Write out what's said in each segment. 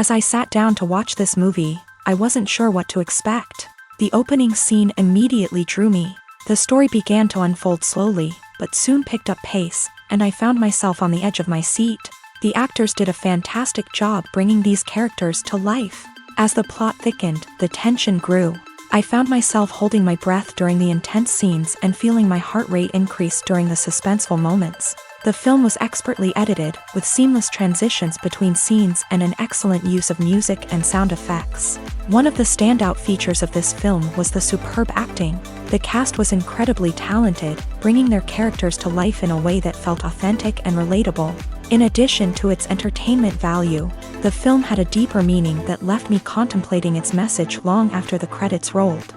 As I sat down to watch this movie, I wasn't sure what to expect. The opening scene immediately drew me. The story began to unfold slowly, but soon picked up pace, and I found myself on the edge of my seat. The actors did a fantastic job bringing these characters to life. As the plot thickened, the tension grew. I found myself holding my breath during the intense scenes and feeling my heart rate increase during the suspenseful moments. The film was expertly edited, with seamless transitions between scenes and an excellent use of music and sound effects. One of the standout features of this film was the superb acting. The cast was incredibly talented, bringing their characters to life in a way that felt authentic and relatable. In addition to its entertainment value, the film had a deeper meaning that left me contemplating its message long after the credits rolled.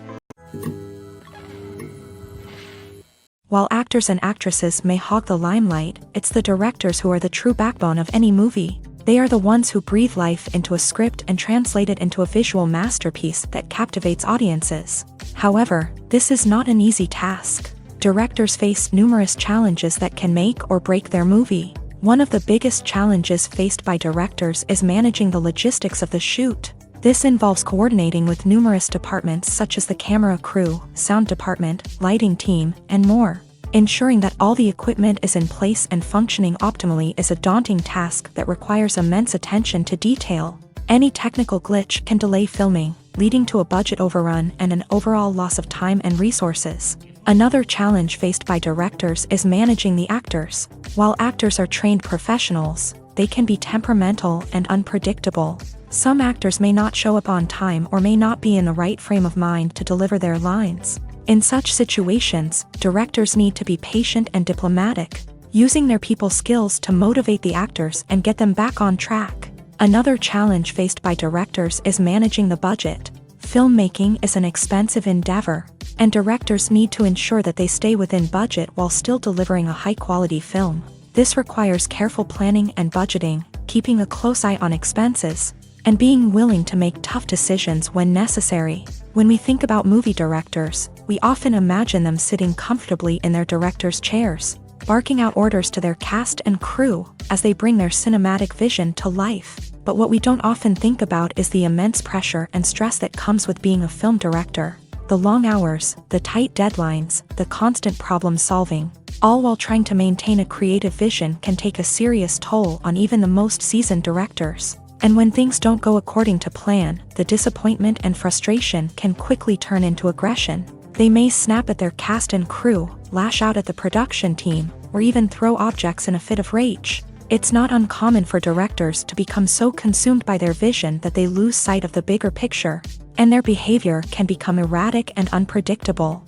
While actors and actresses may hog the limelight, it's the directors who are the true backbone of any movie. They are the ones who breathe life into a script and translate it into a visual masterpiece that captivates audiences. However, this is not an easy task. Directors face numerous challenges that can make or break their movie. One of the biggest challenges faced by directors is managing the logistics of the shoot. This involves coordinating with numerous departments such as the camera crew, sound department, lighting team, and more. Ensuring that all the equipment is in place and functioning optimally is a daunting task that requires immense attention to detail. Any technical glitch can delay filming, leading to a budget overrun and an overall loss of time and resources. Another challenge faced by directors is managing the actors. While actors are trained professionals, they can be temperamental and unpredictable. Some actors may not show up on time or may not be in the right frame of mind to deliver their lines. In such situations, directors need to be patient and diplomatic, using their people skills to motivate the actors and get them back on track. Another challenge faced by directors is managing the budget. Filmmaking is an expensive endeavor, and directors need to ensure that they stay within budget while still delivering a high-quality film. This requires careful planning and budgeting, keeping a close eye on expenses, and being willing to make tough decisions when necessary. When we think about movie directors, we often imagine them sitting comfortably in their director's chairs, barking out orders to their cast and crew as they bring their cinematic vision to life. But what we don't often think about is the immense pressure and stress that comes with being a film director. The long hours, the tight deadlines, the constant problem solving, all while trying to maintain a creative vision can take a serious toll on even the most seasoned directors. And when things don't go according to plan, the disappointment and frustration can quickly turn into aggression. They may snap at their cast and crew, lash out at the production team, or even throw objects in a fit of rage. It's not uncommon for directors to become so consumed by their vision that they lose sight of the bigger picture, and their behavior can become erratic and unpredictable.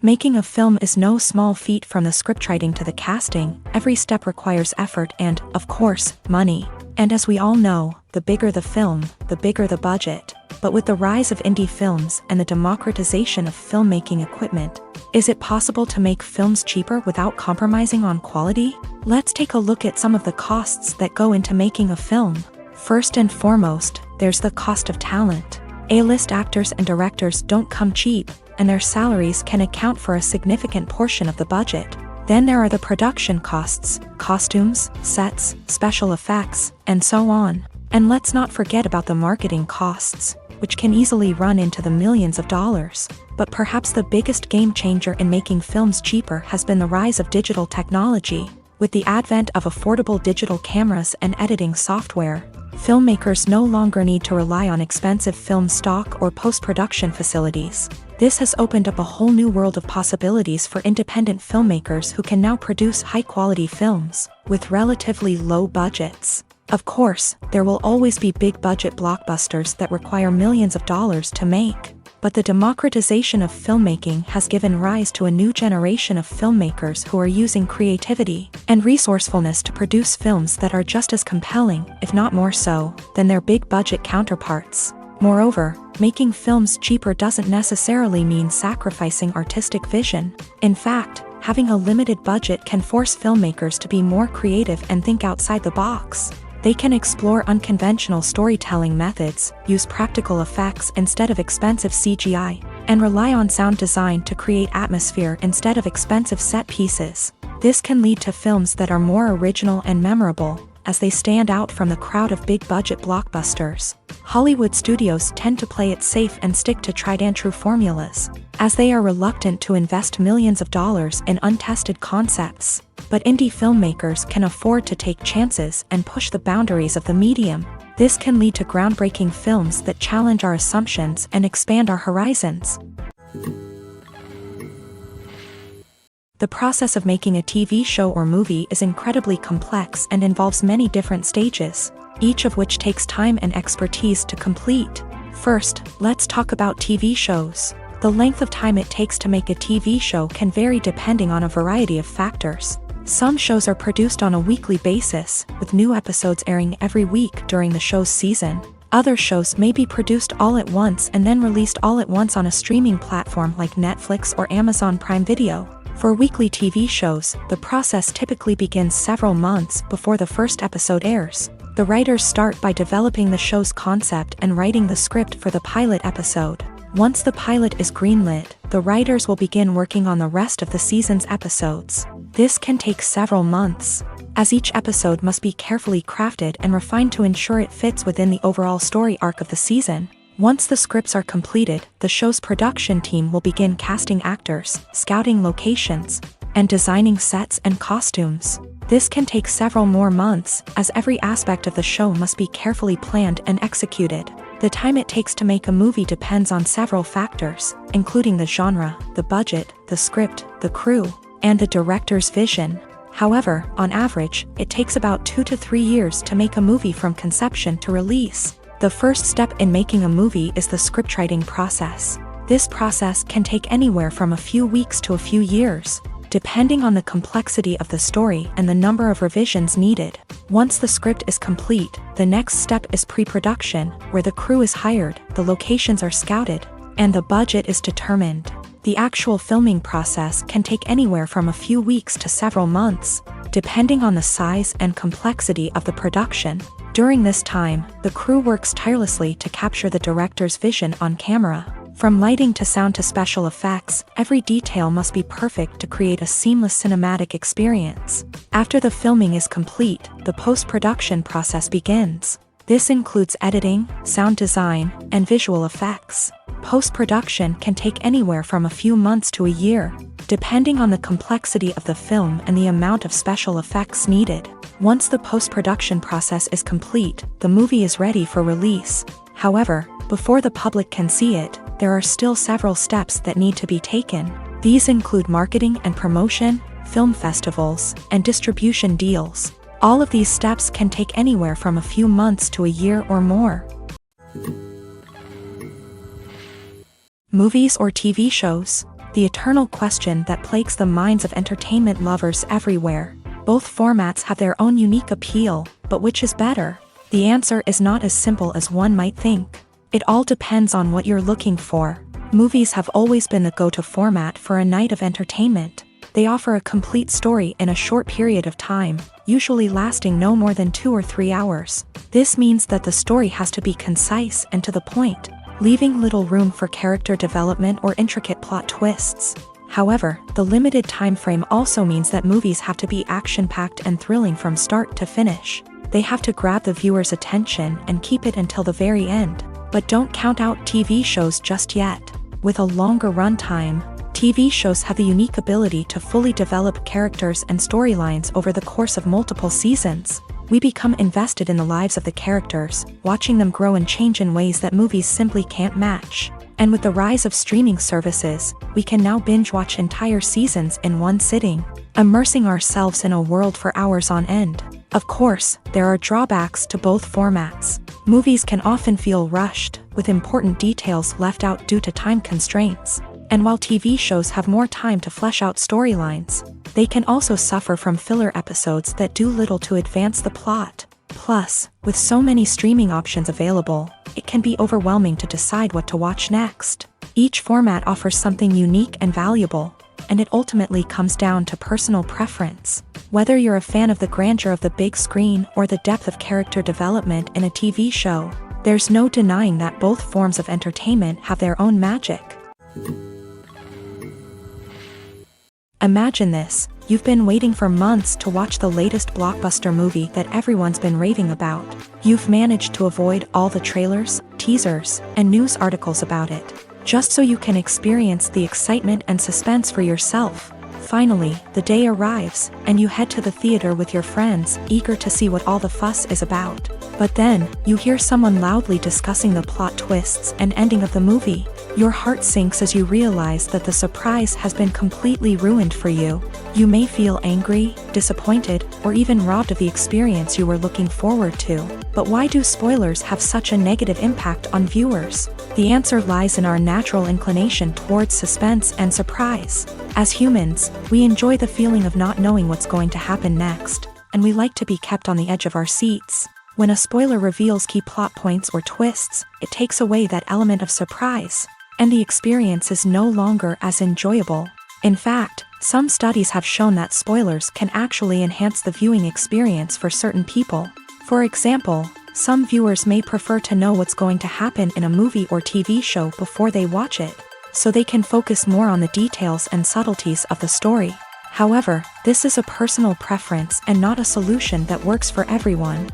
Making a film is no small feat. From the scriptwriting to the casting, every step requires effort and, of course, money. And as we all know, the bigger the film, the bigger the budget. But with the rise of indie films and the democratization of filmmaking equipment, is it possible to make films cheaper without compromising on quality? Let's take a look at some of the costs that go into making a film. First and foremost, there's the cost of talent. A-list actors and directors don't come cheap, and their salaries can account for a significant portion of the budget. Then there are the production costs, costumes, sets, special effects, and so on. And let's not forget about the marketing costs, which can easily run into the millions of dollars. But perhaps the biggest game changer in making films cheaper has been the rise of digital technology. With the advent of affordable digital cameras and editing software, filmmakers no longer need to rely on expensive film stock or post-production facilities. This has opened up a whole new world of possibilities for independent filmmakers who can now produce high-quality films with relatively low budgets. Of course, there will always be big-budget blockbusters that require millions of dollars to make. But the democratization of filmmaking has given rise to a new generation of filmmakers who are using creativity and resourcefulness to produce films that are just as compelling, if not more so, than their big-budget counterparts. Moreover, making films cheaper doesn't necessarily mean sacrificing artistic vision. In fact, having a limited budget can force filmmakers to be more creative and think outside the box. They can explore unconventional storytelling methods, use practical effects instead of expensive CGI, and rely on sound design to create atmosphere instead of expensive set pieces. This can lead to films that are more original and memorable, as they stand out from the crowd of big-budget blockbusters. Hollywood studios tend to play it safe and stick to tried-and-true formulas, as they are reluctant to invest millions of dollars in untested concepts. But indie filmmakers can afford to take chances and push the boundaries of the medium. This can lead to groundbreaking films that challenge our assumptions and expand our horizons. The process of making a TV show or movie is incredibly complex and involves many different stages, each of which takes time and expertise to complete. First, let's talk about TV shows. The length of time it takes to make a TV show can vary depending on a variety of factors. Some shows are produced on a weekly basis, with new episodes airing every week during the show's season. Other shows may be produced all at once and then released all at once on a streaming platform like Netflix or Amazon Prime Video. For weekly TV shows, the process typically begins several months before the first episode airs. The writers start by developing the show's concept and writing the script for the pilot episode. Once the pilot is greenlit, the writers will begin working on the rest of the season's episodes. This can take several months, as each episode must be carefully crafted and refined to ensure it fits within the overall story arc of the season. Once the scripts are completed, the show's production team will begin casting actors, scouting locations, and designing sets and costumes. This can take several more months, as every aspect of the show must be carefully planned and executed. The time it takes to make a movie depends on several factors, including the genre, the budget, the script, the crew, and the director's vision. However, on average, it takes about 2 to 3 years to make a movie from conception to release. The first step in making a movie is the scriptwriting process. This process can take anywhere from a few weeks to a few years, depending on the complexity of the story and the number of revisions needed. Once the script is complete, the next step is pre-production, where the crew is hired, the locations are scouted, and the budget is determined. The actual filming process can take anywhere from a few weeks to several months, depending on the size and complexity of the production. During this time, the crew works tirelessly to capture the director's vision on camera. From lighting to sound to special effects, every detail must be perfect to create a seamless cinematic experience. After the filming is complete, the post-production process begins. This includes editing, sound design, and visual effects. Post-production can take anywhere from a few months to a year, depending on the complexity of the film and the amount of special effects needed. Once the post-production process is complete, the movie is ready for release. However, before the public can see it, there are still several steps that need to be taken. These include marketing and promotion, film festivals, and distribution deals. All of these steps can take anywhere from a few months to a year or more. Movies or TV shows? The eternal question that plagues the minds of entertainment lovers everywhere. Both formats have their own unique appeal, but which is better? The answer is not as simple as one might think. It all depends on what you're looking for. Movies have always been the go-to format for a night of entertainment. They offer a complete story in a short period of time, usually lasting no more than 2 or 3 hours. This means that the story has to be concise and to the point, leaving little room for character development or intricate plot twists. However, the limited time frame also means that movies have to be action-packed and thrilling from start to finish. They have to grab the viewer's attention and keep it until the very end. But don't count out TV shows just yet. With a longer runtime, TV shows have the unique ability to fully develop characters and storylines over the course of multiple seasons. We become invested in the lives of the characters, watching them grow and change in ways that movies simply can't match. And with the rise of streaming services, we can now binge-watch entire seasons in one sitting, immersing ourselves in a world for hours on end. Of course, there are drawbacks to both formats. Movies can often feel rushed, with important details left out due to time constraints. And while TV shows have more time to flesh out storylines, they can also suffer from filler episodes that do little to advance the plot. Plus, with so many streaming options available, it can be overwhelming to decide what to watch next. Each format offers something unique and valuable, and it ultimately comes down to personal preference. Whether you're a fan of the grandeur of the big screen or the depth of character development in a TV show, there's no denying that both forms of entertainment have their own magic. Imagine this: You've been waiting for months to watch the latest blockbuster movie that everyone's been raving about. You've managed to avoid all the trailers, teasers, and news articles about it, just so you can experience the excitement and suspense for yourself. Finally, the day arrives, and you head to the theater with your friends, eager to see what all the fuss is about. But then, you hear someone loudly discussing the plot twists and ending of the movie. Your heart sinks as you realize that the surprise has been completely ruined for you. You may feel angry, disappointed, or even robbed of the experience you were looking forward to. But why do spoilers have such a negative impact on viewers? The answer lies in our natural inclination towards suspense and surprise. As humans, we enjoy the feeling of not knowing what's going to happen next, and we like to be kept on the edge of our seats. When a spoiler reveals key plot points or twists, it takes away that element of surprise, and the experience is no longer as enjoyable. In fact, some studies have shown that spoilers can actually enhance the viewing experience for certain people. For example, some viewers may prefer to know what's going to happen in a movie or TV show before they watch it, so they can focus more on the details and subtleties of the story. However, this is a personal preference and not a solution that works for everyone.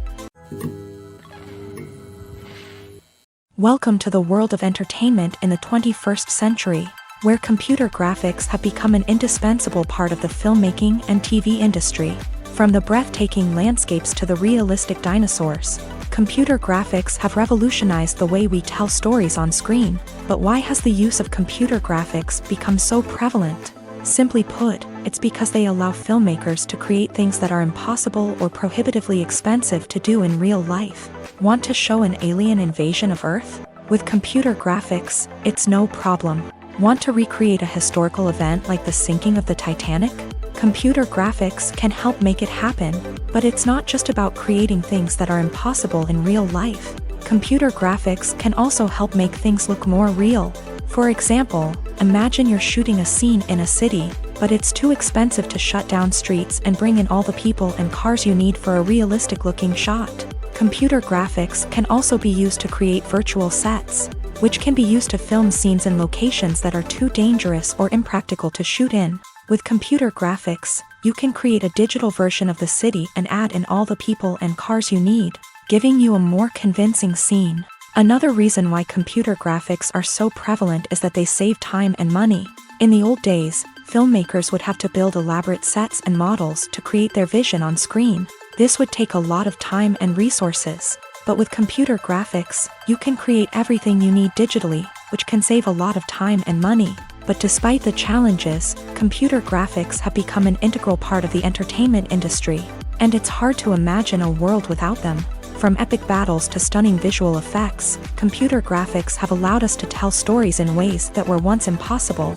Welcome to the world of entertainment in the 21st century, where computer graphics have become an indispensable part of the filmmaking and TV industry. From the breathtaking landscapes to the realistic dinosaurs, computer graphics have revolutionized the way we tell stories on screen. But why has the use of computer graphics become so prevalent? Simply put, it's because they allow filmmakers to create things that are impossible or prohibitively expensive to do in real life. Want to show an alien invasion of Earth? With computer graphics, it's no problem. Want to recreate a historical event like the sinking of the Titanic? Computer graphics can help make it happen, but it's not just about creating things that are impossible in real life. Computer graphics can also help make things look more real. For example, imagine you're shooting a scene in a city, but it's too expensive to shut down streets and bring in all the people and cars you need for a realistic-looking shot. Computer graphics can also be used to create virtual sets, which can be used to film scenes in locations that are too dangerous or impractical to shoot in. With computer graphics, you can create a digital version of the city and add in all the people and cars you need, giving you a more convincing scene. Another reason why computer graphics are so prevalent is that they save time and money. In the old days, filmmakers would have to build elaborate sets and models to create their vision on screen. This would take a lot of time and resources. But with computer graphics, you can create everything you need digitally, which can save a lot of time and money. But despite the challenges, computer graphics have become an integral part of the entertainment industry, and it's hard to imagine a world without them. From epic battles to stunning visual effects, computer graphics have allowed us to tell stories in ways that were once impossible.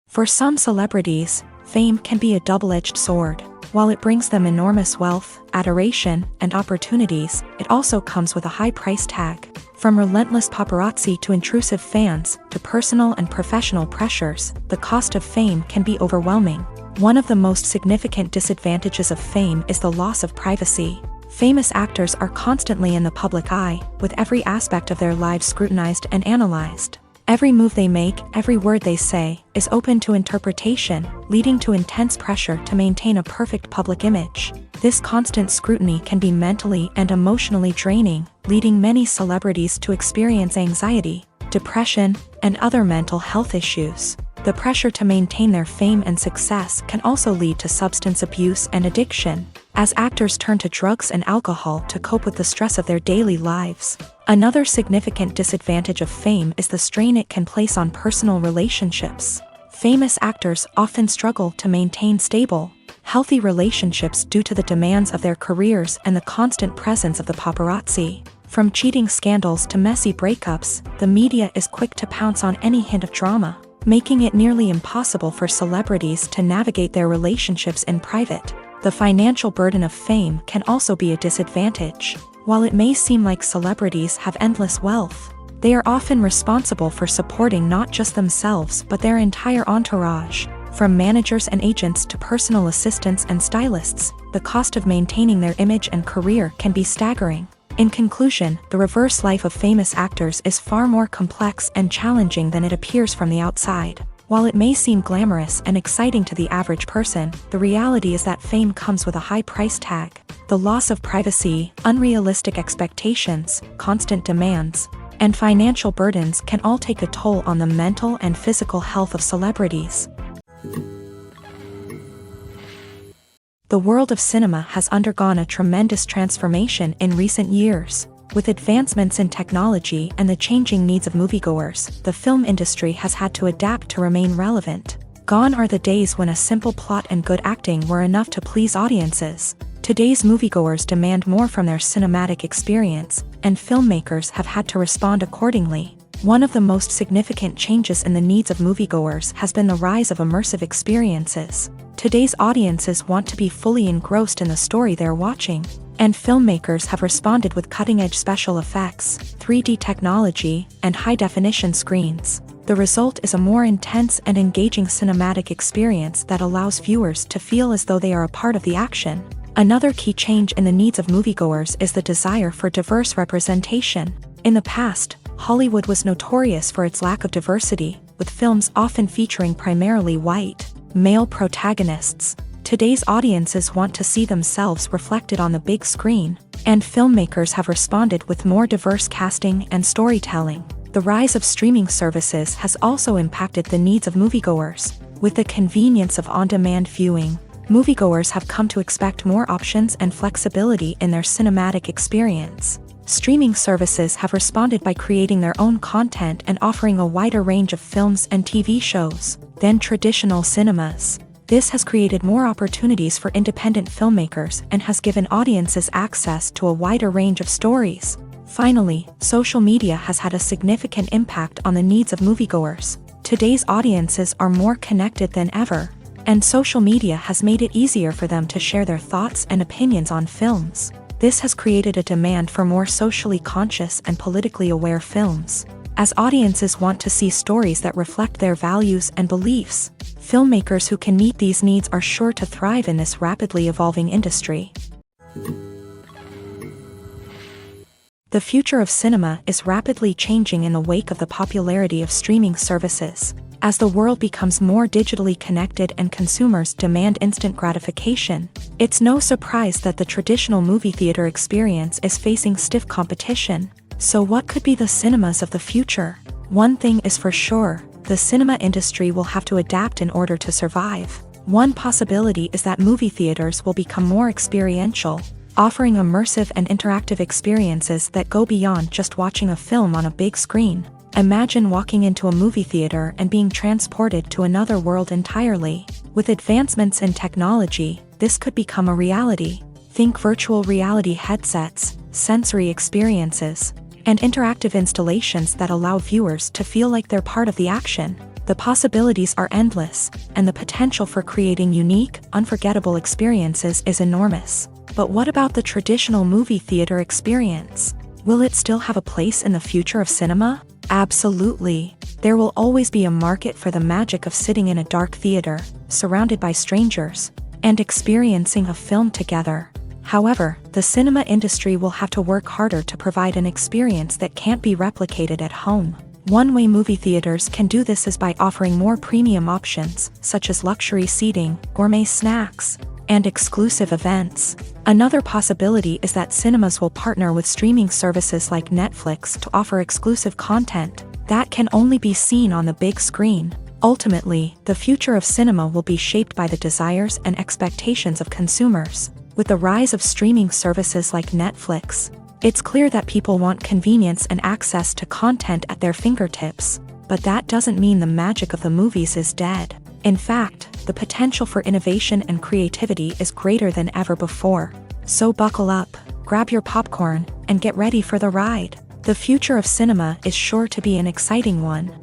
For some celebrities, fame can be a double-edged sword. While it brings them enormous wealth, adoration, and opportunities, it also comes with a high price tag. From relentless paparazzi to intrusive fans, to personal and professional pressures, the cost of fame can be overwhelming. One of the most significant disadvantages of fame is the loss of privacy. Famous actors are constantly in the public eye, with every aspect of their lives scrutinized and analyzed. Every move they make, every word they say, is open to interpretation, leading to intense pressure to maintain a perfect public image. This constant scrutiny can be mentally and emotionally draining, leading many celebrities to experience anxiety, depression, and other mental health issues. The pressure to maintain their fame and success can also lead to substance abuse and addiction, as actors turn to drugs and alcohol to cope with the stress of their daily lives. Another significant disadvantage of fame is the strain it can place on personal relationships. Famous actors often struggle to maintain stable, healthy relationships due to the demands of their careers and the constant presence of the paparazzi. From cheating scandals to messy breakups, the media is quick to pounce on any hint of drama, making it nearly impossible for celebrities to navigate their relationships in private. The financial burden of fame can also be a disadvantage. While it may seem like celebrities have endless wealth, they are often responsible for supporting not just themselves but their entire entourage. From managers and agents to personal assistants and stylists, the cost of maintaining their image and career can be staggering. In conclusion, the reverse life of famous actors is far more complex and challenging than it appears from the outside. While it may seem glamorous and exciting to the average person, the reality is that fame comes with a high price tag. The loss of privacy, unrealistic expectations, constant demands, and financial burdens can all take a toll on the mental and physical health of celebrities. The world of cinema has undergone a tremendous transformation in recent years. With advancements in technology and the changing needs of moviegoers, the film industry has had to adapt to remain relevant. Gone are the days when a simple plot and good acting were enough to please audiences. Today's moviegoers demand more from their cinematic experience, and filmmakers have had to respond accordingly. One of the most significant changes in the needs of moviegoers has been the rise of immersive experiences. Today's audiences want to be fully engrossed in the story they're watching, and filmmakers have responded with cutting-edge special effects, 3D technology, and high-definition screens. The result is a more intense and engaging cinematic experience that allows viewers to feel as though they are a part of the action. Another key change in the needs of moviegoers is the desire for diverse representation. In the past, Hollywood was notorious for its lack of diversity, with films often featuring primarily white, male protagonists. Today's audiences want to see themselves reflected on the big screen, and filmmakers have responded with more diverse casting and storytelling. The rise of streaming services has also impacted the needs of moviegoers. With the convenience of on-demand viewing, moviegoers have come to expect more options and flexibility in their cinematic experience. Streaming services have responded by creating their own content and offering a wider range of films and TV shows than traditional cinemas. This has created more opportunities for independent filmmakers and has given audiences access to a wider range of stories. Finally, social media has had a significant impact on the needs of moviegoers. Today's audiences are more connected than ever, and social media has made it easier for them to share their thoughts and opinions on films. This has created a demand for more socially conscious and politically aware films. As audiences want to see stories that reflect their values and beliefs, filmmakers who can meet these needs are sure to thrive in this rapidly evolving industry. The future of cinema is rapidly changing in the wake of the popularity of streaming services. As the world becomes more digitally connected and consumers demand instant gratification, it's no surprise that the traditional movie theater experience is facing stiff competition. So what could be the cinemas of the future? One thing is for sure, the cinema industry will have to adapt in order to survive. One possibility is that movie theaters will become more experiential, offering immersive and interactive experiences that go beyond just watching a film on a big screen. Imagine walking into a movie theater and being transported to another world entirely. With advancements in technology, this could become a reality. Think virtual reality headsets, sensory experiences, and interactive installations that allow viewers to feel like they're part of the action. The possibilities are endless, and the potential for creating unique, unforgettable experiences is enormous. But what about the traditional movie theater experience? Will it still have a place in the future of cinema? Absolutely. There will always be a market for the magic of sitting in a dark theater, surrounded by strangers, and experiencing a film together. However, the cinema industry will have to work harder to provide an experience that can't be replicated at home. One way movie theaters can do this is by offering more premium options, such as luxury seating, gourmet snacks, and exclusive events. Another possibility is that cinemas will partner with streaming services like Netflix to offer exclusive content that can only be seen on the big screen. Ultimately, the future of cinema will be shaped by the desires and expectations of consumers. With the rise of streaming services like Netflix, it's clear that people want convenience and access to content at their fingertips. But that doesn't mean the magic of the movies is dead. In fact, the potential for innovation and creativity is greater than ever before. So buckle up, grab your popcorn, and get ready for the ride. The future of cinema is sure to be an exciting one.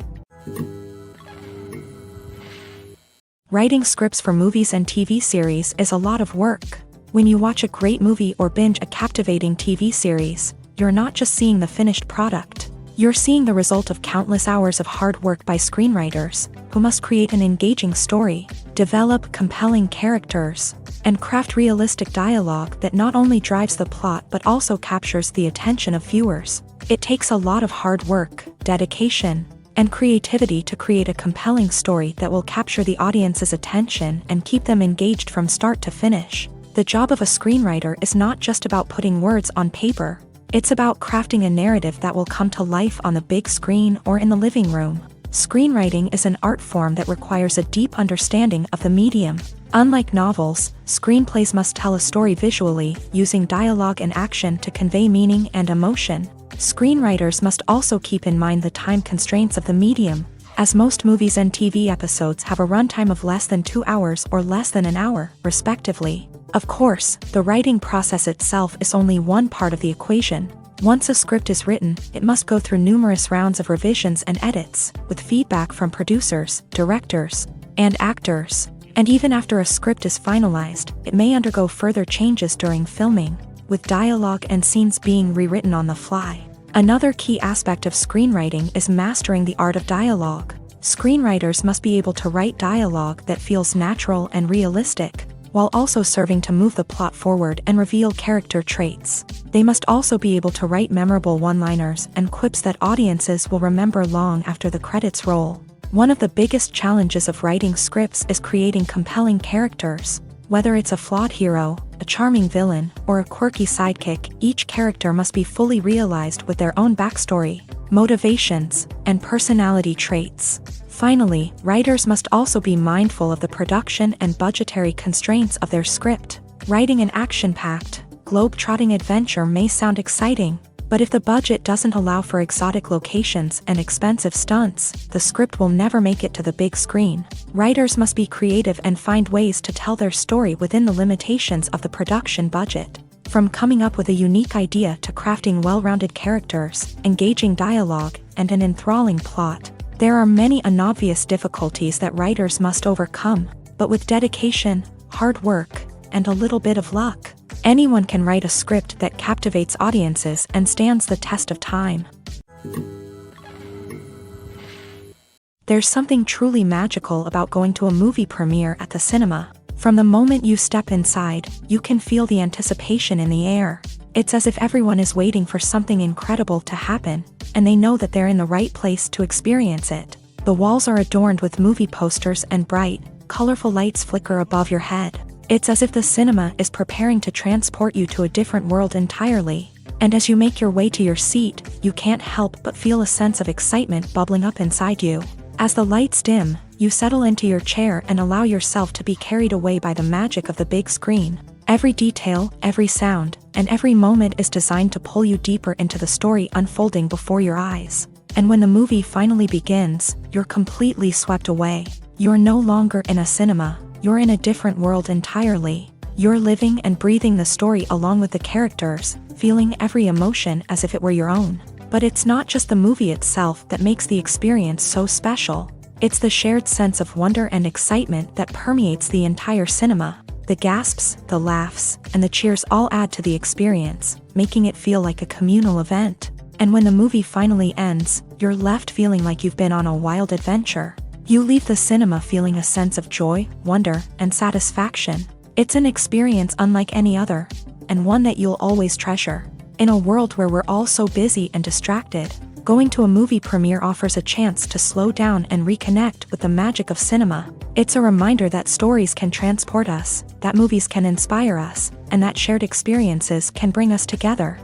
Writing scripts for movies and TV series is a lot of work. When you watch a great movie or binge a captivating TV series, you're not just seeing the finished product. You're seeing the result of countless hours of hard work by screenwriters, who must create an engaging story, develop compelling characters, and craft realistic dialogue that not only drives the plot but also captures the attention of viewers. It takes a lot of hard work, dedication, and creativity to create a compelling story that will capture the audience's attention and keep them engaged from start to finish. The job of a screenwriter is not just about putting words on paper. It's about crafting a narrative that will come to life on the big screen or in the living room. Screenwriting is an art form that requires a deep understanding of the medium. Unlike novels, screenplays must tell a story visually, using dialogue and action to convey meaning and emotion. Screenwriters must also keep in mind the time constraints of the medium, as most movies and TV episodes have a runtime of less than 2 hours or less than an hour, respectively. Of course, the writing process itself is only one part of the equation. Once a script is written, it must go through numerous rounds of revisions and edits, with feedback from producers, directors, and actors. And even after a script is finalized, it may undergo further changes during filming, with dialogue and scenes being rewritten on the fly. Another key aspect of screenwriting is mastering the art of dialogue. Screenwriters must be able to write dialogue that feels natural and realistic, while also serving to move the plot forward and reveal character traits. They must also be able to write memorable one-liners and quips that audiences will remember long after the credits roll. One of the biggest challenges of writing scripts is creating compelling characters. Whether it's a flawed hero, a charming villain, or a quirky sidekick, each character must be fully realized with their own backstory, motivations, and personality traits. Finally, writers must also be mindful of the production and budgetary constraints of their script. Writing an action-packed, globe-trotting adventure may sound exciting, but if the budget doesn't allow for exotic locations and expensive stunts, the script will never make it to the big screen. Writers must be creative and find ways to tell their story within the limitations of the production budget. From coming up with a unique idea to crafting well-rounded characters, engaging dialogue, and an enthralling plot, there are many unobvious difficulties that writers must overcome, but with dedication, hard work, and a little bit of luck, anyone can write a script that captivates audiences and stands the test of time. There's something truly magical about going to a movie premiere at the cinema. From the moment you step inside, you can feel the anticipation in the air. It's as if everyone is waiting for something incredible to happen, and they know that they're in the right place to experience it. The walls are adorned with movie posters and bright, colorful lights flicker above your head. It's as if the cinema is preparing to transport you to a different world entirely. And as you make your way to your seat, you can't help but feel a sense of excitement bubbling up inside you. As the lights dim, you settle into your chair and allow yourself to be carried away by the magic of the big screen. Every detail, every sound, and every moment is designed to pull you deeper into the story unfolding before your eyes. And when the movie finally begins, you're completely swept away. You're no longer in a cinema, you're in a different world entirely. You're living and breathing the story along with the characters, feeling every emotion as if it were your own. But it's not just the movie itself that makes the experience so special. It's the shared sense of wonder and excitement that permeates the entire cinema. The gasps, the laughs, and the cheers all add to the experience, making it feel like a communal event. And when the movie finally ends, you're left feeling like you've been on a wild adventure. You leave the cinema feeling a sense of joy, wonder, and satisfaction. It's an experience unlike any other, and one that you'll always treasure. In a world where we're all so busy and distracted, going to a movie premiere offers a chance to slow down and reconnect with the magic of cinema. It's a reminder that stories can transport us, that movies can inspire us, and that shared experiences can bring us together.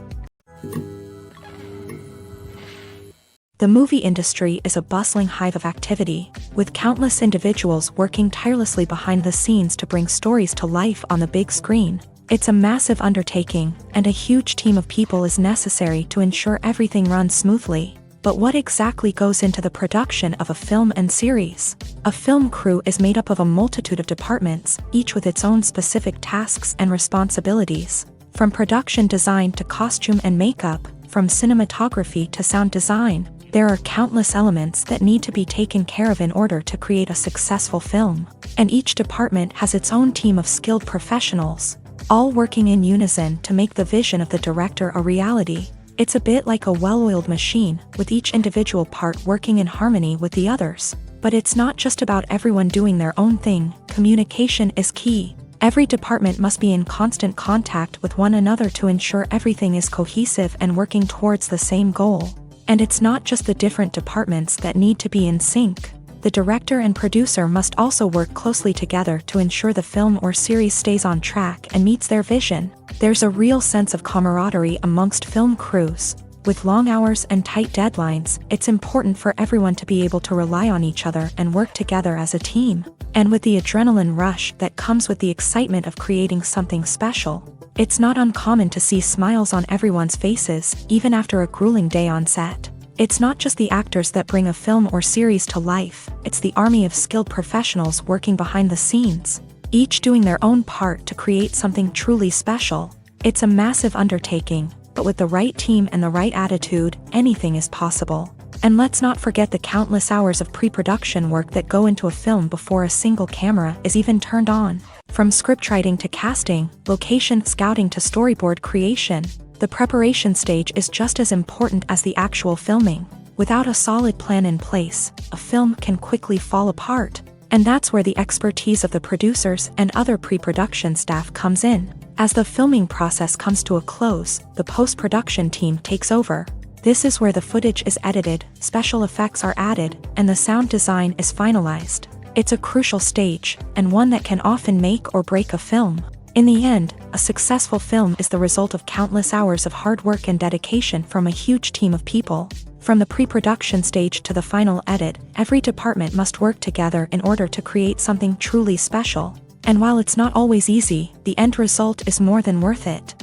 The movie industry is a bustling hive of activity, with countless individuals working tirelessly behind the scenes to bring stories to life on the big screen. It's a massive undertaking, and a huge team of people is necessary to ensure everything runs smoothly. But what exactly goes into the production of a film and series? A film crew is made up of a multitude of departments, each with its own specific tasks and responsibilities. From production design to costume and makeup, from cinematography to sound design, there are countless elements that need to be taken care of in order to create a successful film. And each department has its own team of skilled professionals, all working in unison to make the vision of the director a reality. It's a bit like a well-oiled machine, with each individual part working in harmony with the others. But it's not just about everyone doing their own thing. Communication is key. Every department must be in constant contact with one another to ensure everything is cohesive and working towards the same goal. And it's not just the different departments that need to be in sync. The director and producer must also work closely together to ensure the film or series stays on track and meets their vision. There's a real sense of camaraderie amongst film crews. With long hours and tight deadlines, it's important for everyone to be able to rely on each other and work together as a team. And with the adrenaline rush that comes with the excitement of creating something special, it's not uncommon to see smiles on everyone's faces, even after a grueling day on set. It's not just the actors that bring a film or series to life, it's the army of skilled professionals working behind the scenes, each doing their own part to create something truly special. It's a massive undertaking, but with the right team and the right attitude, anything is possible. And let's not forget the countless hours of pre-production work that go into a film before a single camera is even turned on. From scriptwriting to casting, location scouting to storyboard creation, the preparation stage is just as important as the actual filming. Without a solid plan in place, a film can quickly fall apart. And that's where the expertise of the producers and other pre-production staff comes in. As the filming process comes to a close, the post-production team takes over. This is where the footage is edited, special effects are added, and the sound design is finalized. It's a crucial stage, and one that can often make or break a film. In the end, a successful film is the result of countless hours of hard work and dedication from a huge team of people. From the pre-production stage to the final edit, every department must work together in order to create something truly special. And while it's not always easy, the end result is more than worth it.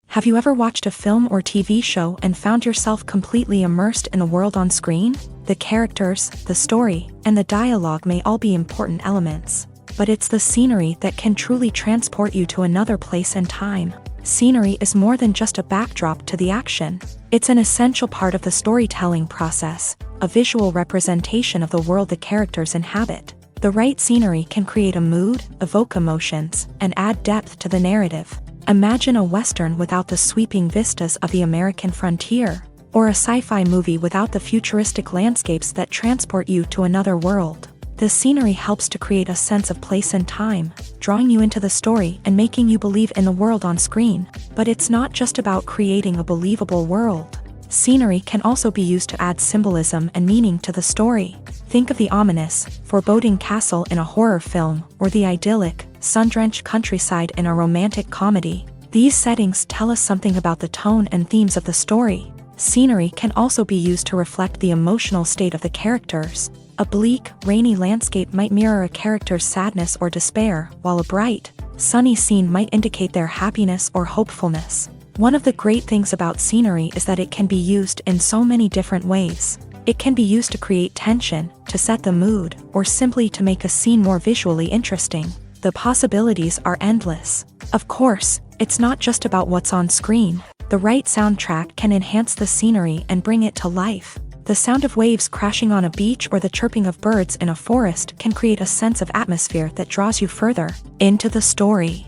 Have you ever watched a film or TV show and found yourself completely immersed in the world on screen? The characters, the story, and the dialogue may all be important elements, but it's the scenery that can truly transport you to another place and time. Scenery is more than just a backdrop to the action. It's an essential part of the storytelling process, a visual representation of the world the characters inhabit. The right scenery can create a mood, evoke emotions, and add depth to the narrative. Imagine a Western without the sweeping vistas of the American frontier, or a sci-fi movie without the futuristic landscapes that transport you to another world. The scenery helps to create a sense of place and time, drawing you into the story and making you believe in the world on screen. But it's not just about creating a believable world. Scenery can also be used to add symbolism and meaning to the story. Think of the ominous, foreboding castle in a horror film, or the idyllic, sun-drenched countryside in a romantic comedy. These settings tell us something about the tone and themes of the story. Scenery can also be used to reflect the emotional state of the characters. A bleak, rainy landscape might mirror a character's sadness or despair, while a bright, sunny scene might indicate their happiness or hopefulness. One of the great things about scenery is that it can be used in so many different ways. It can be used to create tension, to set the mood, or simply to make a scene more visually interesting. The possibilities are endless. Of course, it's not just about what's on screen. The right soundtrack can enhance the scenery and bring it to life. The sound of waves crashing on a beach or the chirping of birds in a forest can create a sense of atmosphere that draws you further into the story.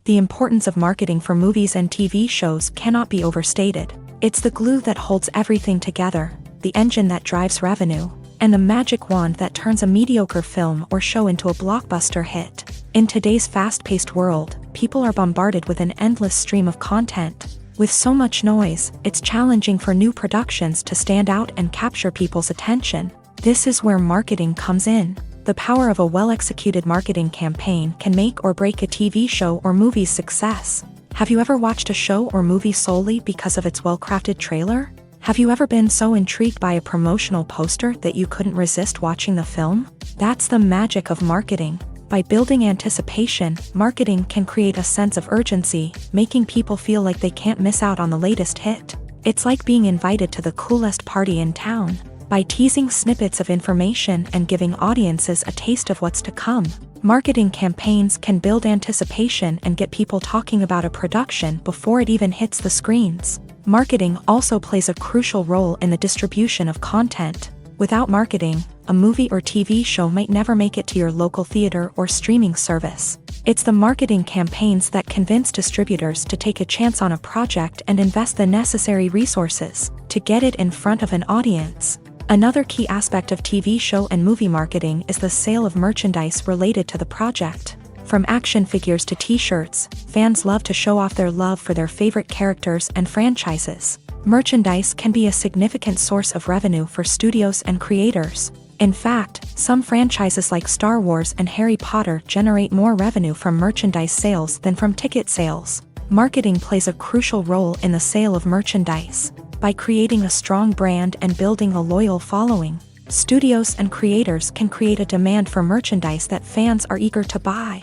The importance of marketing for movies and TV shows cannot be overstated. It's the glue that holds everything together, the engine that drives revenue, and the magic wand that turns a mediocre film or show into a blockbuster hit. In today's fast-paced world, people are bombarded with an endless stream of content. With so much noise, it's challenging for new productions to stand out and capture people's attention. This is where marketing comes in. The power of a well-executed marketing campaign can make or break a TV show or movie's success. Have you ever watched a show or movie solely because of its well-crafted trailer? Have you ever been so intrigued by a promotional poster that you couldn't resist watching the film? That's the magic of marketing. By building anticipation, marketing can create a sense of urgency, making people feel like they can't miss out on the latest hit. It's like being invited to the coolest party in town. By teasing snippets of information and giving audiences a taste of what's to come, marketing campaigns can build anticipation and get people talking about a production before it even hits the screens. Marketing also plays a crucial role in the distribution of content. Without marketing, a movie or TV show might never make it to your local theater or streaming service. It's the marketing campaigns that convince distributors to take a chance on a project and invest the necessary resources to get it in front of an audience. Another key aspect of TV show and movie marketing is the sale of merchandise related to the project. From action figures to t-shirts, fans love to show off their love for their favorite characters and franchises. Merchandise can be a significant source of revenue for studios and creators. In fact, some franchises like Star Wars and Harry Potter generate more revenue from merchandise sales than from ticket sales. Marketing plays a crucial role in the sale of merchandise. By creating a strong brand and building a loyal following, studios and creators can create a demand for merchandise that fans are eager to buy.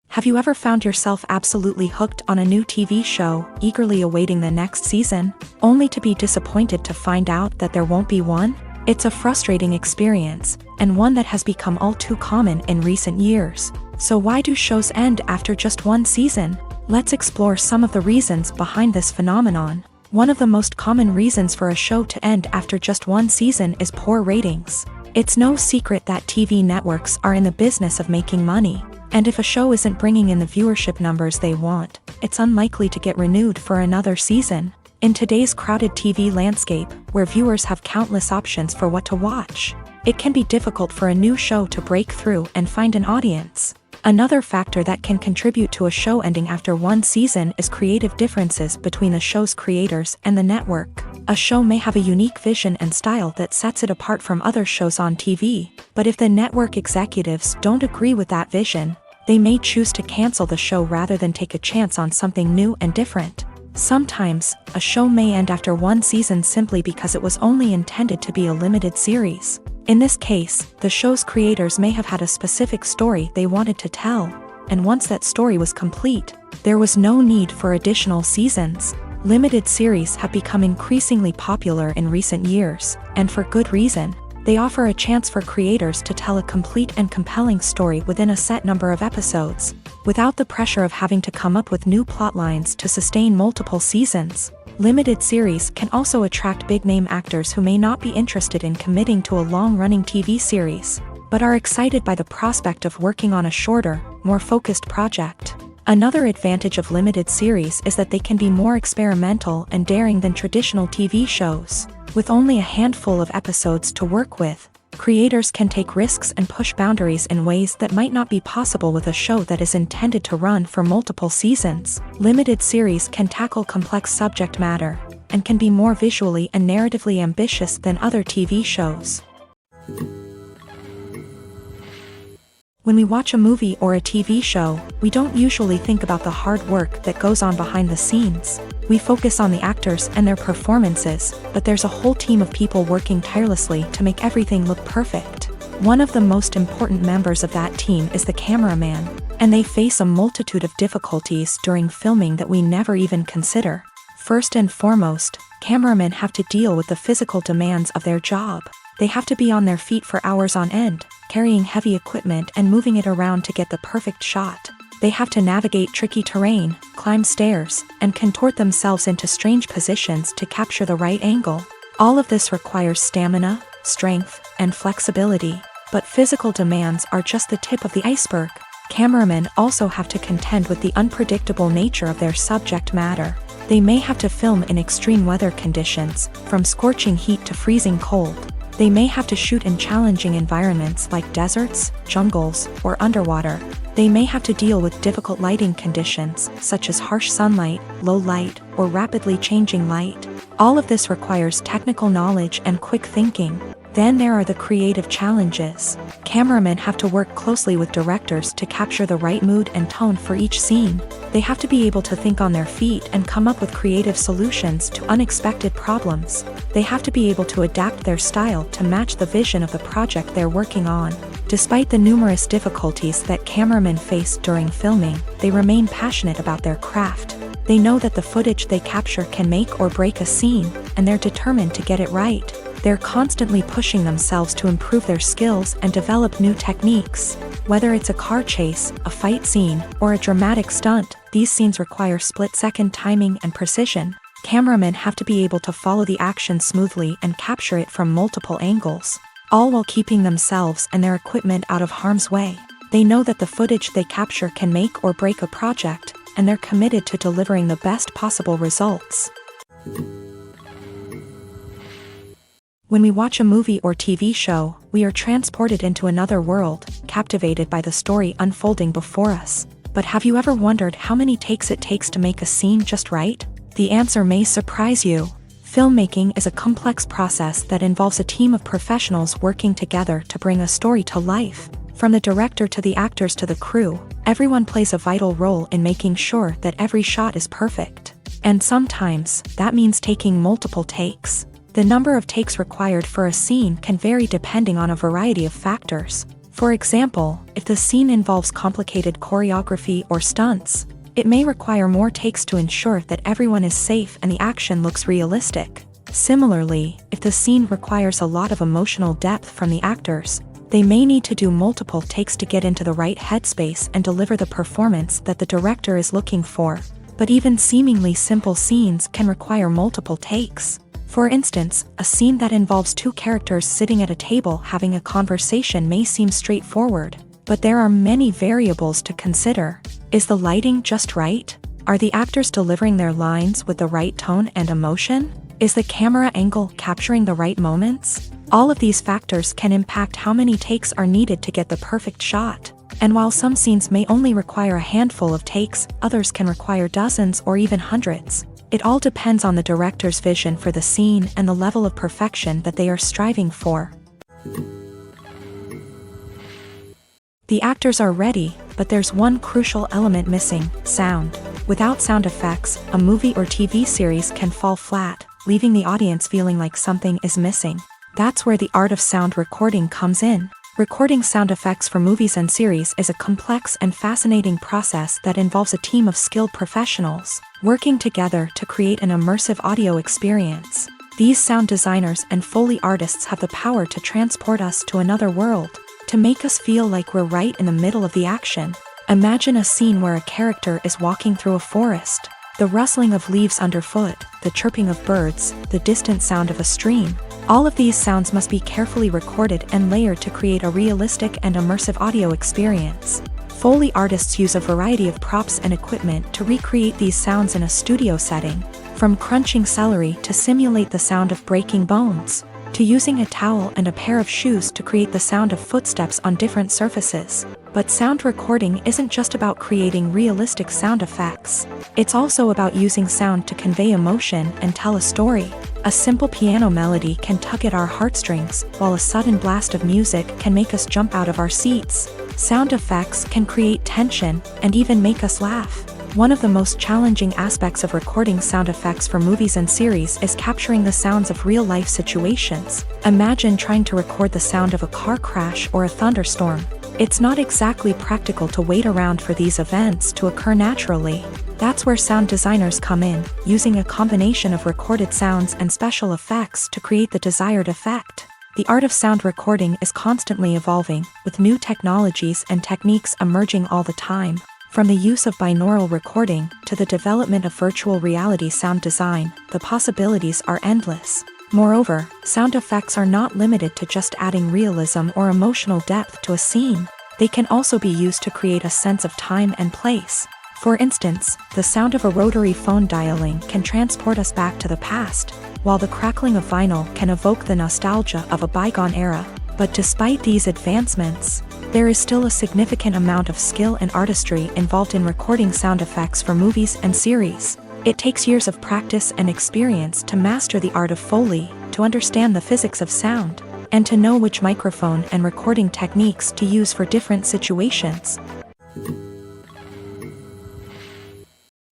Have you ever found yourself absolutely hooked on a new TV show, eagerly awaiting the next season, only to be disappointed to find out that there won't be one? It's a frustrating experience, and one that has become all too common in recent years. So why do shows end after just one season? Let's explore some of the reasons behind this phenomenon. One of the most common reasons for a show to end after just one season is poor ratings. It's no secret that TV networks are in the business of making money. And if a show isn't bringing in the viewership numbers they want, it's unlikely to get renewed for another season. In today's crowded TV landscape, where viewers have countless options for what to watch, it can be difficult for a new show to break through and find an audience. Another factor that can contribute to a show ending after one season is creative differences between the show's creators and the network. A show may have a unique vision and style that sets it apart from other shows on TV, but if the network executives don't agree with that vision, they may choose to cancel the show rather than take a chance on something new and different. Sometimes, a show may end after one season simply because it was only intended to be a limited series. In this case, the show's creators may have had a specific story they wanted to tell, and once that story was complete, there was no need for additional seasons. Limited series have become increasingly popular in recent years, and for good reason. They offer a chance for creators to tell a complete and compelling story within a set number of episodes, without the pressure of having to come up with new plotlines to sustain multiple seasons. Limited series can also attract big-name actors who may not be interested in committing to a long-running TV series, but are excited by the prospect of working on a shorter, more focused project. Another advantage of limited series is that they can be more experimental and daring than traditional TV shows. With only a handful of episodes to work with, creators can take risks and push boundaries in ways that might not be possible with a show that is intended to run for multiple seasons. Limited series can tackle complex subject matter, and can be more visually and narratively ambitious than other TV shows. When we watch a movie or a TV show, we don't usually think about the hard work that goes on behind the scenes. We focus on the actors and their performances, but there's a whole team of people working tirelessly to make everything look perfect. One of the most important members of that team is the cameraman, and they face a multitude of difficulties during filming that we never even consider. First and foremost, cameramen have to deal with the physical demands of their job. They have to be on their feet for hours on end, carrying heavy equipment and moving it around to get the perfect shot. They have to navigate tricky terrain, climb stairs, and contort themselves into strange positions to capture the right angle. All of this requires stamina, strength, and flexibility. But physical demands are just the tip of the iceberg. Cameramen also have to contend with the unpredictable nature of their subject matter. They may have to film in extreme weather conditions, from scorching heat to freezing cold. They may have to shoot in challenging environments like deserts, jungles, or underwater. They may have to deal with difficult lighting conditions, such as harsh sunlight, low light, or rapidly changing light. All of this requires technical knowledge and quick thinking. Then there are the creative challenges. Cameramen have to work closely with directors to capture the right mood and tone for each scene. They have to be able to think on their feet and come up with creative solutions to unexpected problems. They have to be able to adapt their style to match the vision of the project they're working on. Despite the numerous difficulties that cameramen face during filming, they remain passionate about their craft. They know that the footage they capture can make or break a scene, and they're determined to get it right. They're constantly pushing themselves to improve their skills and develop new techniques. Whether it's a car chase, a fight scene, or a dramatic stunt, these scenes require split-second timing and precision. Cameramen have to be able to follow the action smoothly and capture it from multiple angles, all while keeping themselves and their equipment out of harm's way. They know that the footage they capture can make or break a project, and they're committed to delivering the best possible results. When we watch a movie or TV show, we are transported into another world, captivated by the story unfolding before us. But have you ever wondered how many takes it takes to make a scene just right? The answer may surprise you. Filmmaking is a complex process that involves a team of professionals working together to bring a story to life. From the director to the actors to the crew, everyone plays a vital role in making sure that every shot is perfect. And sometimes, that means taking multiple takes. The number of takes required for a scene can vary depending on a variety of factors. For example, if the scene involves complicated choreography or stunts, it may require more takes to ensure that everyone is safe and the action looks realistic. Similarly, if the scene requires a lot of emotional depth from the actors, they may need to do multiple takes to get into the right headspace and deliver the performance that the director is looking for. But even seemingly simple scenes can require multiple takes. For instance, a scene that involves two characters sitting at a table having a conversation may seem straightforward, but there are many variables to consider. Is the lighting just right? Are the actors delivering their lines with the right tone and emotion? Is the camera angle capturing the right moments? All of these factors can impact how many takes are needed to get the perfect shot. And while some scenes may only require a handful of takes, others can require dozens or even hundreds. It all depends on the director's vision for the scene and the level of perfection that they are striving for. The actors are ready, but there's one crucial element missing: sound. Without sound effects, a movie or TV series can fall flat, leaving the audience feeling like something is missing. That's where the art of sound recording comes in. Recording sound effects for movies and series is a complex and fascinating process that involves a team of skilled professionals working together to create an immersive audio experience. These sound designers and Foley artists have the power to transport us to another world, to make us feel like we're right in the middle of the action. Imagine a scene where a character is walking through a forest. The rustling of leaves underfoot, the chirping of birds, the distant sound of a stream. All of these sounds must be carefully recorded and layered to create a realistic and immersive audio experience. Foley artists use a variety of props and equipment to recreate these sounds in a studio setting, from crunching celery to simulate the sound of breaking bones, to using a towel and a pair of shoes to create the sound of footsteps on different surfaces. But sound recording isn't just about creating realistic sound effects. It's also about using sound to convey emotion and tell a story. A simple piano melody can tug at our heartstrings, while a sudden blast of music can make us jump out of our seats. Sound effects can create tension and even make us laugh. One of the most challenging aspects of recording sound effects for movies and series is capturing the sounds of real-life situations. Imagine trying to record the sound of a car crash or a thunderstorm. It's not exactly practical to wait around for these events to occur naturally. That's where sound designers come in, using a combination of recorded sounds and special effects to create the desired effect. The art of sound recording is constantly evolving, with new technologies and techniques emerging all the time. From the use of binaural recording to the development of virtual reality sound design, the possibilities are endless. Moreover, sound effects are not limited to just adding realism or emotional depth to a scene. They can also be used to create a sense of time and place. For instance, the sound of a rotary phone dialing can transport us back to the past, while the crackling of vinyl can evoke the nostalgia of a bygone era. But despite these advancements, there is still a significant amount of skill and artistry involved in recording sound effects for movies and series. It takes years of practice and experience to master the art of Foley, to understand the physics of sound, and to know which microphone and recording techniques to use for different situations.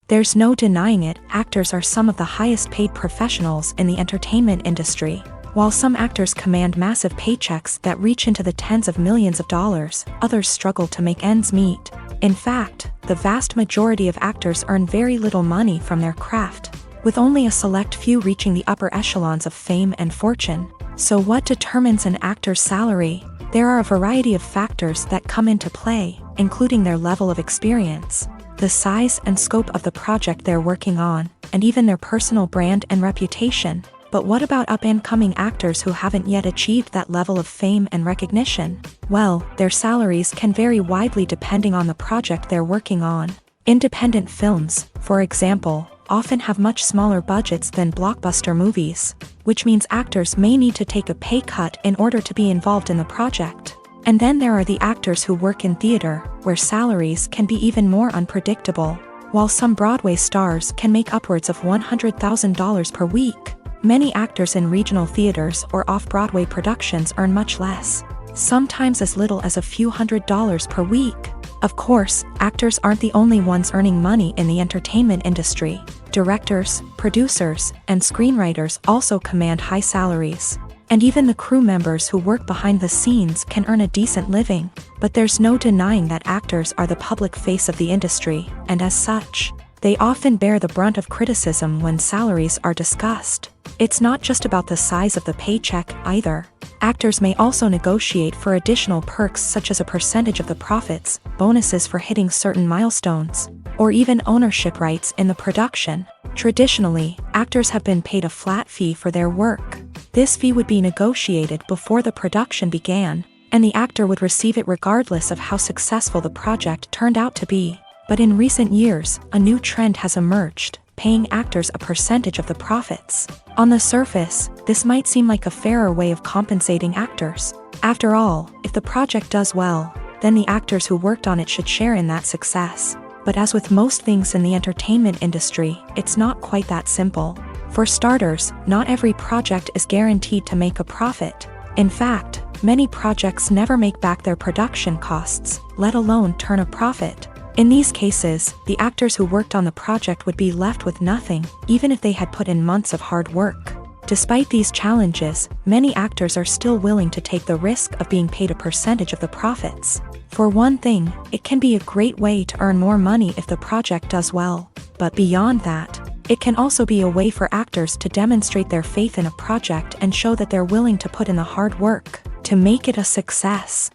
There's no denying it, actors are some of the highest paid professionals in the entertainment industry. While some actors command massive paychecks that reach into the tens of millions of dollars, others struggle to make ends meet. In fact, the vast majority of actors earn very little money from their craft, with only a select few reaching the upper echelons of fame and fortune. So what determines an actor's salary? There are a variety of factors that come into play, including their level of experience, the size and scope of the project they're working on, and even their personal brand and reputation. But what about up-and-coming actors who haven't yet achieved that level of fame and recognition? Well, their salaries can vary widely depending on the project they're working on. Independent films, for example, often have much smaller budgets than blockbuster movies, which means actors may need to take a pay cut in order to be involved in the project. And then there are the actors who work in theater, where salaries can be even more unpredictable. While some Broadway stars can make upwards of $100,000 per week, many actors in regional theaters or off-Broadway productions earn much less, sometimes as little as a few $100s per week. Of course, actors aren't the only ones earning money in the entertainment industry. Directors, producers, and screenwriters also command high salaries. And even the crew members who work behind the scenes can earn a decent living. But there's no denying that actors are the public face of the industry, and as such, they often bear the brunt of criticism when salaries are discussed. It's not just about the size of the paycheck, either. Actors may also negotiate for additional perks such as a percentage of the profits, bonuses for hitting certain milestones, or even ownership rights in the production. Traditionally, actors have been paid a flat fee for their work. This fee would be negotiated before the production began, and the actor would receive it regardless of how successful the project turned out to be. But in recent years, a new trend has emerged, paying actors a percentage of the profits. On the surface, this might seem like a fairer way of compensating actors. After all, if the project does well, then the actors who worked on it should share in that success. But as with most things in the entertainment industry, it's not quite that simple. For starters, not every project is guaranteed to make a profit. In fact, many projects never make back their production costs, let alone turn a profit. In these cases, the actors who worked on the project would be left with nothing, even if they had put in months of hard work. Despite these challenges, many actors are still willing to take the risk of being paid a percentage of the profits. For one thing, it can be a great way to earn more money if the project does well. But beyond that, it can also be a way for actors to demonstrate their faith in a project and show that they're willing to put in the hard work to make it a success.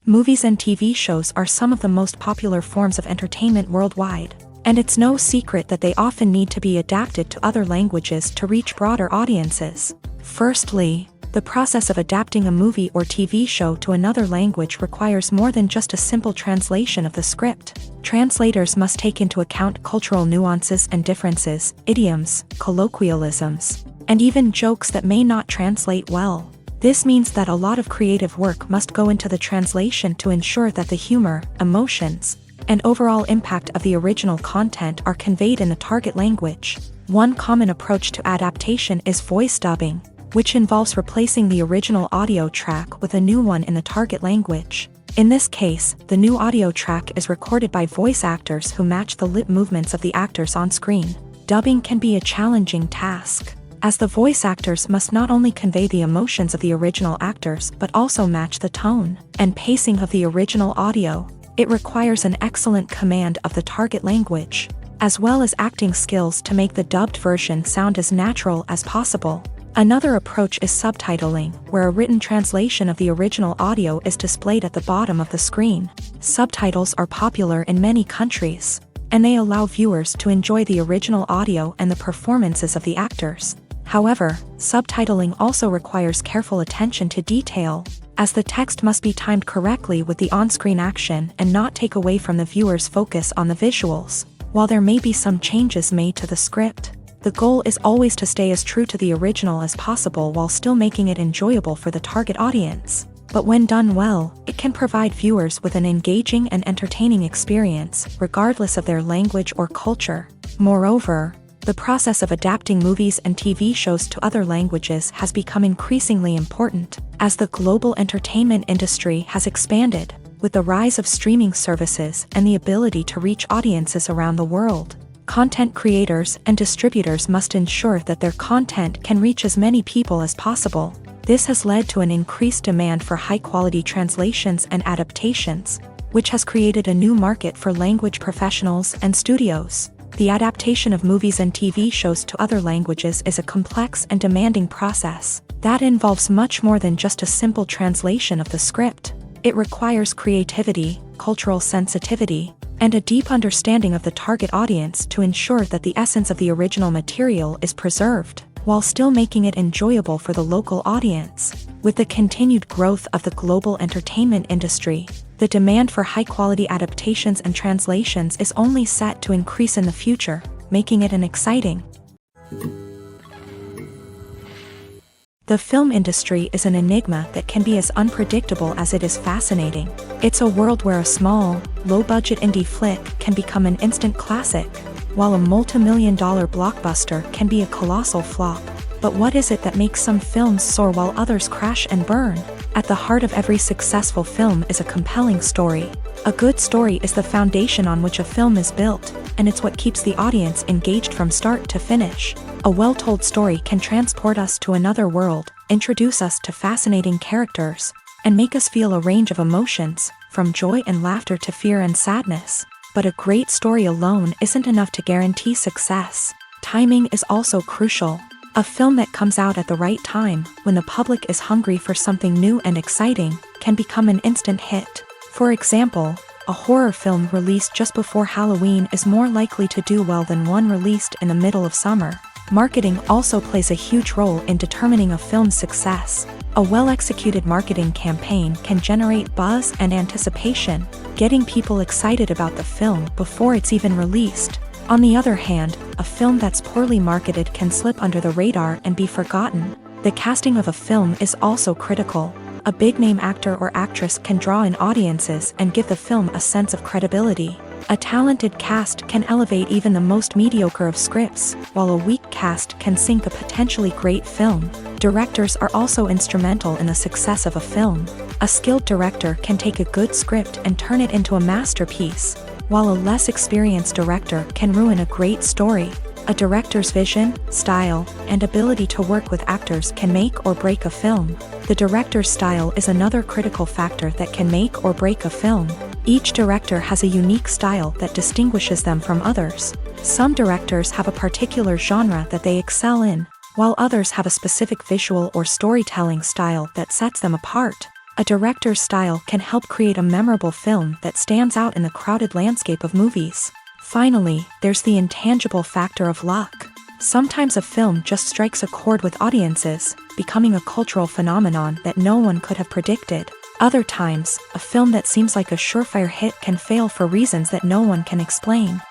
Movies and TV shows are some of the most popular forms of entertainment worldwide, and it's no secret that they often need to be adapted to other languages to reach broader audiences. Firstly, the process of adapting a movie or TV show to another language requires more than just a simple translation of the script. Translators must take into account cultural nuances and differences, idioms, colloquialisms, and even jokes that may not translate well. This means that a lot of creative work must go into the translation to ensure that the humor, emotions, and overall impact of the original content are conveyed in the target language. One common approach to adaptation is voice dubbing, which involves replacing the original audio track with a new one in the target language. In this case, the new audio track is recorded by voice actors who match the lip movements of the actors on screen. Dubbing can be a challenging task, as the voice actors must not only convey the emotions of the original actors but also match the tone and pacing of the original audio. It requires an excellent command of the target language, as well as acting skills to make the dubbed version sound as natural as possible. Another approach is subtitling, where a written translation of the original audio is displayed at the bottom of the screen. Subtitles are popular in many countries, and they allow viewers to enjoy the original audio and the performances of the actors. However, subtitling also requires careful attention to detail, as the text must be timed correctly with the on-screen action and not take away from the viewer's focus on the visuals. While there may be some changes made to the script, the goal is always to stay as true to the original as possible while still making it enjoyable for the target audience. But when done well, it can provide viewers with an engaging and entertaining experience, regardless of their language or culture. Moreover, the process of adapting movies and TV shows to other languages has become increasingly important, as the global entertainment industry has expanded, with the rise of streaming services and the ability to reach audiences around the world. Content creators and distributors must ensure that their content can reach as many people as possible. This has led to an increased demand for high-quality translations and adaptations, which has created a new market for language professionals and studios. The adaptation of movies and TV shows to other languages is a complex and demanding process that involves much more than just a simple translation of the script. It requires creativity, cultural sensitivity, and a deep understanding of the target audience to ensure that the essence of the original material is preserved, while still making it enjoyable for the local audience. With the continued growth of the global entertainment industry, The demand for high-quality adaptations and translations is only set to increase in the future, making it an exciting. The film industry is an enigma that can be as unpredictable as it is fascinating. It's a world where a small, low-budget indie flick can become an instant classic, while a multi-million-dollar blockbuster can be a colossal flop. But what is it that makes some films soar while others crash and burn? At the heart of every successful film is a compelling story. A good story is the foundation on which a film is built, and it's what keeps the audience engaged from start to finish. A well-told story can transport us to another world, introduce us to fascinating characters, and make us feel a range of emotions, from joy and laughter to fear and sadness. But a great story alone isn't enough to guarantee success. Timing is also crucial. A film that comes out at the right time, when the public is hungry for something new and exciting, can become an instant hit. For example, a horror film released just before Halloween is more likely to do well than one released in the middle of summer. Marketing also plays a huge role in determining a film's success. A well-executed marketing campaign can generate buzz and anticipation, getting people excited about the film before it's even released. On the other hand, a film that's poorly marketed can slip under the radar and be forgotten. The casting of a film is also critical. A big-name actor or actress can draw in audiences and give the film a sense of credibility. A talented cast can elevate even the most mediocre of scripts, while a weak cast can sink a potentially great film. Directors are also instrumental in the success of a film. A skilled director can take a good script and turn it into a masterpiece, while a less experienced director can ruin a great story. A director's vision, style, and ability to work with actors can make or break a film. The director's style is another critical factor that can make or break a film. Each director has a unique style that distinguishes them from others. Some directors have a particular genre that they excel in, while others have a specific visual or storytelling style that sets them apart. A director's style can help create a memorable film that stands out in the crowded landscape of movies. Finally, there's the intangible factor of luck. Sometimes a film just strikes a chord with audiences, becoming a cultural phenomenon that no one could have predicted. Other times, a film that seems like a surefire hit can fail for reasons that no one can explain.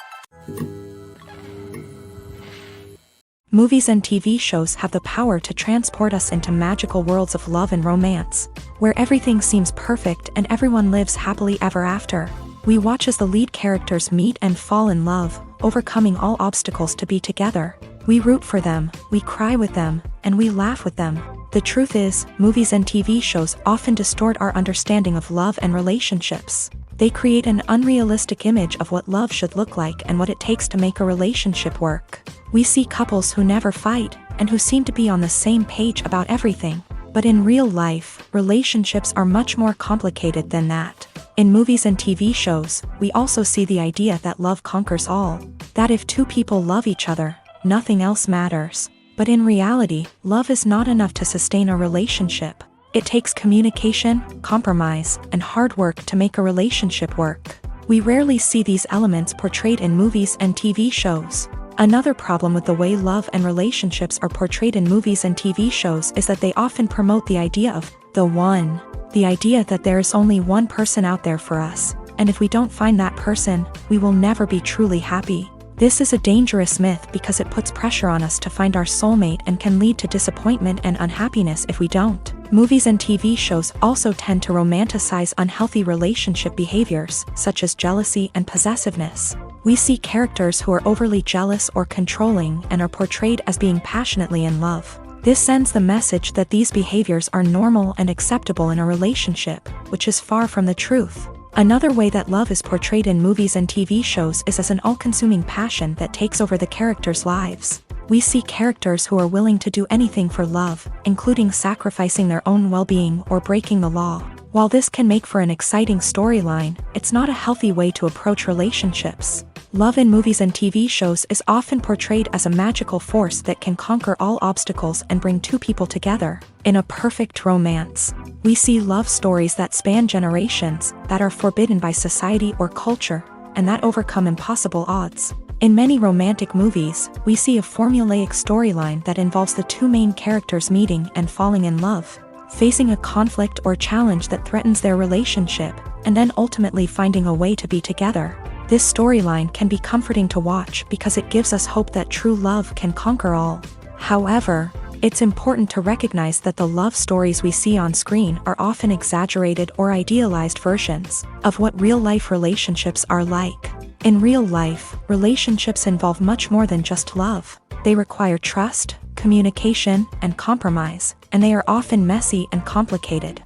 Movies and TV shows have the power to transport us into magical worlds of love and romance, where everything seems perfect and everyone lives happily ever after. We watch as the lead characters meet and fall in love, overcoming all obstacles to be together. We root for them, we cry with them, and we laugh with them. The truth is, movies and TV shows often distort our understanding of love and relationships. They create an unrealistic image of what love should look like and what it takes to make a relationship work. We see couples who never fight, and who seem to be on the same page about everything. But in real life, relationships are much more complicated than that. In movies and TV shows, we also see the idea that love conquers all. That if two people love each other, nothing else matters. But in reality, love is not enough to sustain a relationship. It takes communication, compromise, and hard work to make a relationship work. We rarely see these elements portrayed in movies and TV shows. Another problem with the way love and relationships are portrayed in movies and TV shows is that they often promote the idea of the one. The idea that there is only one person out there for us, and if we don't find that person, we will never be truly happy. This is a dangerous myth because it puts pressure on us to find our soulmate and can lead to disappointment and unhappiness if we don't. Movies and TV shows also tend to romanticize unhealthy relationship behaviors, such as jealousy and possessiveness. We see characters who are overly jealous or controlling and are portrayed as being passionately in love. This sends the message that these behaviors are normal and acceptable in a relationship, which is far from the truth. Another way that love is portrayed in movies and TV shows is as an all-consuming passion that takes over the characters' lives. We see characters who are willing to do anything for love, including sacrificing their own well-being or breaking the law. While this can make for an exciting storyline, it's not a healthy way to approach relationships. Love in movies and TV shows is often portrayed as a magical force that can conquer all obstacles and bring two people together. In a perfect romance, we see love stories that span generations, that are forbidden by society or culture, and that overcome impossible odds. In many romantic movies, we see a formulaic storyline that involves the two main characters meeting and falling in love. facing a conflict or challenge that threatens their relationship, and then ultimately finding a way to be together. This storyline can be comforting to watch because it gives us hope that true love can conquer all. However, it's important to recognize that the love stories we see on screen are often exaggerated or idealized versions of what real-life relationships are like. In real life, relationships involve much more than just love. They require trust, communication, and compromise, and they are often messy and complicated.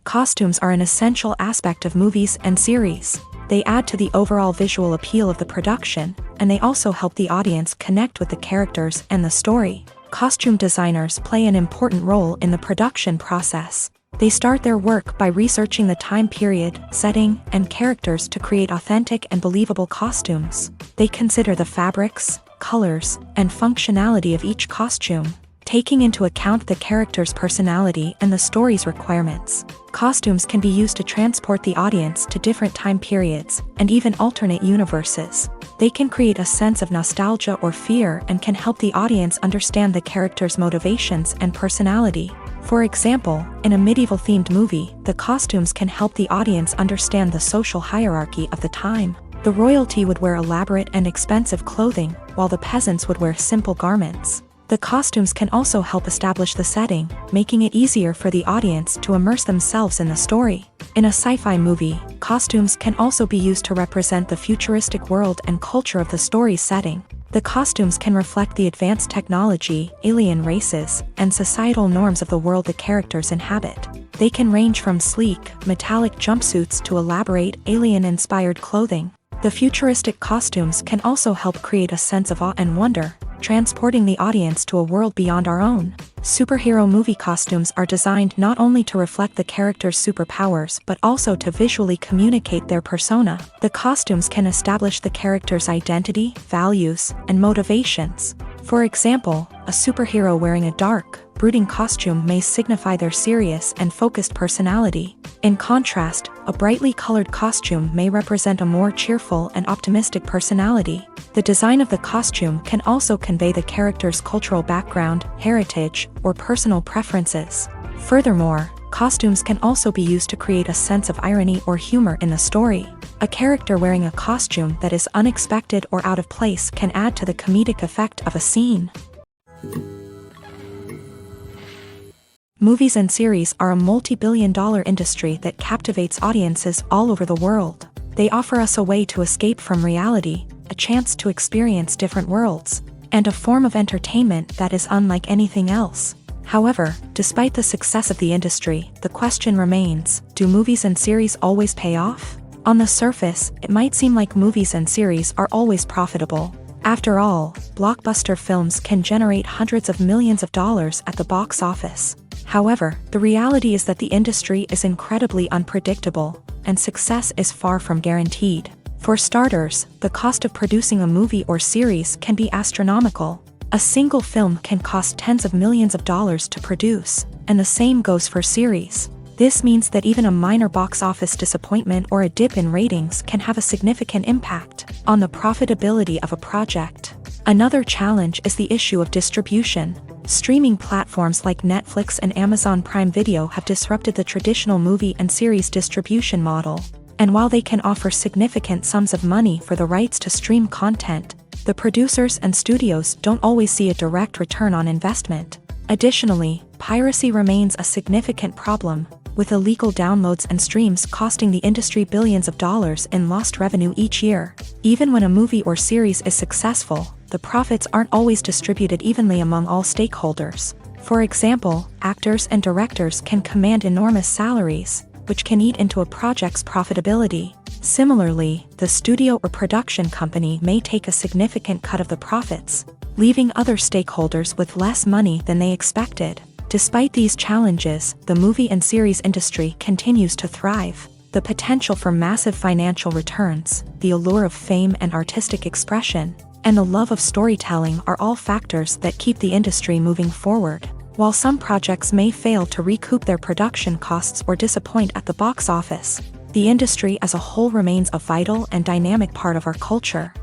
Costumes are an essential aspect of movies and series. They add to the overall visual appeal of the production, and they also help the audience connect with the characters and the story. Costume designers play an important role in the production process. They start their work by researching the time period, setting, and characters to create authentic and believable costumes. They consider the fabrics, colors, and functionality of each costume, taking into account the character's personality and the story's requirements. Costumes can be used to transport the audience to different time periods and even alternate universes. They can create a sense of nostalgia or fear and can help the audience understand the character's motivations and personality. For example, in a medieval-themed movie, the costumes can help the audience understand the social hierarchy of the time. The royalty would wear elaborate and expensive clothing, while the peasants would wear simple garments. The costumes can also help establish the setting, making it easier for the audience to immerse themselves in the story. In a sci-fi movie, costumes can also be used to represent the futuristic world and culture of the story's setting. The costumes can reflect the advanced technology, alien races, and societal norms of the world the characters inhabit. They can range from sleek, metallic jumpsuits to elaborate, alien-inspired clothing. The futuristic costumes can also help create a sense of awe and wonder, transporting the audience to a world beyond our own. Superhero movie costumes are designed not only to reflect the character's superpowers but also to visually communicate their persona. The costumes can establish the character's identity, values, and motivations. For example, a superhero wearing a dark, brooding costume may signify their serious and focused personality. In contrast, a brightly colored costume may represent a more cheerful and optimistic personality. The design of the costume can also convey the character's cultural background, heritage, or personal preferences. Furthermore, costumes can also be used to create a sense of irony or humor in the story. A character wearing a costume that is unexpected or out of place can add to the comedic effect of a scene. Movies and series are a multi-billion-dollar industry that captivates audiences all over the world. They offer us a way to escape from reality, a chance to experience different worlds, and a form of entertainment that is unlike anything else. However, despite the success of the industry, the question remains, do movies and series always pay off? On the surface, it might seem like movies and series are always profitable. After all, blockbuster films can generate hundreds of millions of dollars at the box office. However, the reality is that the industry is incredibly unpredictable, and success is far from guaranteed. For starters, the cost of producing a movie or series can be astronomical. A single film can cost tens of millions of dollars to produce, and the same goes for series. This means that even a minor box office disappointment or a dip in ratings can have a significant impact on the profitability of a project. Another challenge is the issue of distribution. Streaming platforms like Netflix and Amazon Prime Video have disrupted the traditional movie and series distribution model. And while they can offer significant sums of money for the rights to stream content, the producers and studios don't always see a direct return on investment. Additionally, piracy remains a significant problem, with illegal downloads and streams costing the industry billions of dollars in lost revenue each year. Even when a movie or series is successful, the profits aren't always distributed evenly among all stakeholders. For example, actors and directors can command enormous salaries, which can eat into a project's profitability. Similarly, the studio or production company may take a significant cut of the profits, leaving other stakeholders with less money than they expected. Despite these challenges, the movie and series industry continues to thrive. The potential for massive financial returns, the allure of fame and artistic expression, and the love of storytelling are all factors that keep the industry moving forward. While some projects may fail to recoup their production costs or disappoint at the box office, the industry as a whole remains a vital and dynamic part of our culture.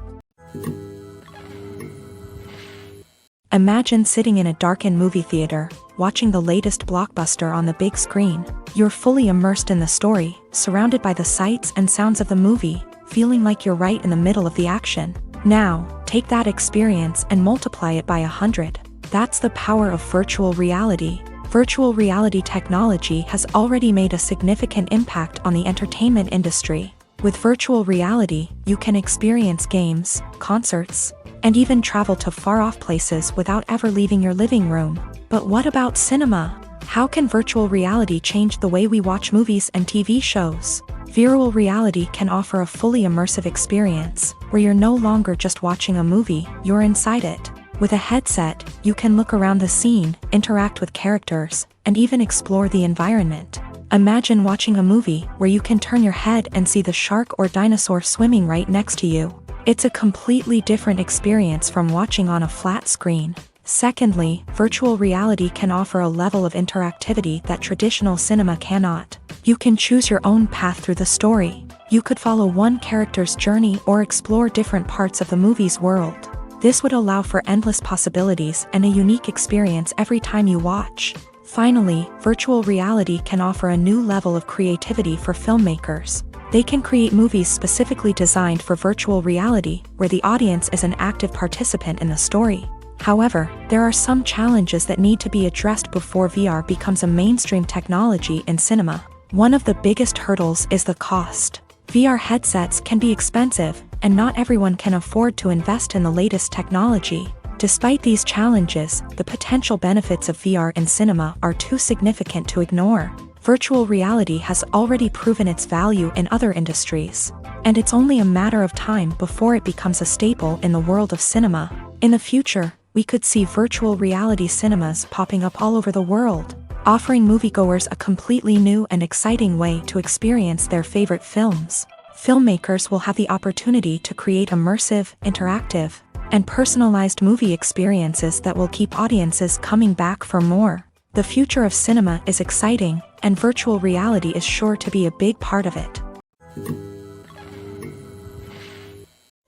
Imagine sitting in a darkened movie theater, watching the latest blockbuster on the big screen. You're fully immersed in the story, surrounded by the sights and sounds of the movie, feeling like you're right in the middle of the action. Now, take that experience and multiply it by 100. That's the power of virtual reality. Virtual reality technology has already made a significant impact on the entertainment industry. With virtual reality, you can experience games, concerts, and even travel to far-off places without ever leaving your living room. But what about cinema? How can virtual reality change the way we watch movies and TV shows? Virtual reality can offer a fully immersive experience, where you're no longer just watching a movie, you're inside it. With a headset, you can look around the scene, interact with characters, and even explore the environment. Imagine watching a movie where you can turn your head and see the shark or dinosaur swimming right next to you. It's a completely different experience from watching on a flat screen. Secondly, virtual reality can offer a level of interactivity that traditional cinema cannot. You can choose your own path through the story. You could follow one character's journey or explore different parts of the movie's world. This would allow for endless possibilities and a unique experience every time you watch. Finally, virtual reality can offer a new level of creativity for filmmakers. They can create movies specifically designed for virtual reality, where the audience is an active participant in the story. However, there are some challenges that need to be addressed before VR becomes a mainstream technology in cinema. One of the biggest hurdles is the cost. VR headsets can be expensive, and not everyone can afford to invest in the latest technology. Despite these challenges, the potential benefits of VR in cinema are too significant to ignore. Virtual reality has already proven its value in other industries, and it's only a matter of time before it becomes a staple in the world of cinema. In the future, we could see virtual reality cinemas popping up all over the world, offering moviegoers a completely new and exciting way to experience their favorite films. Filmmakers will have the opportunity to create immersive, interactive, and personalized movie experiences that will keep audiences coming back for more. The future of cinema is exciting, and virtual reality is sure to be a big part of it.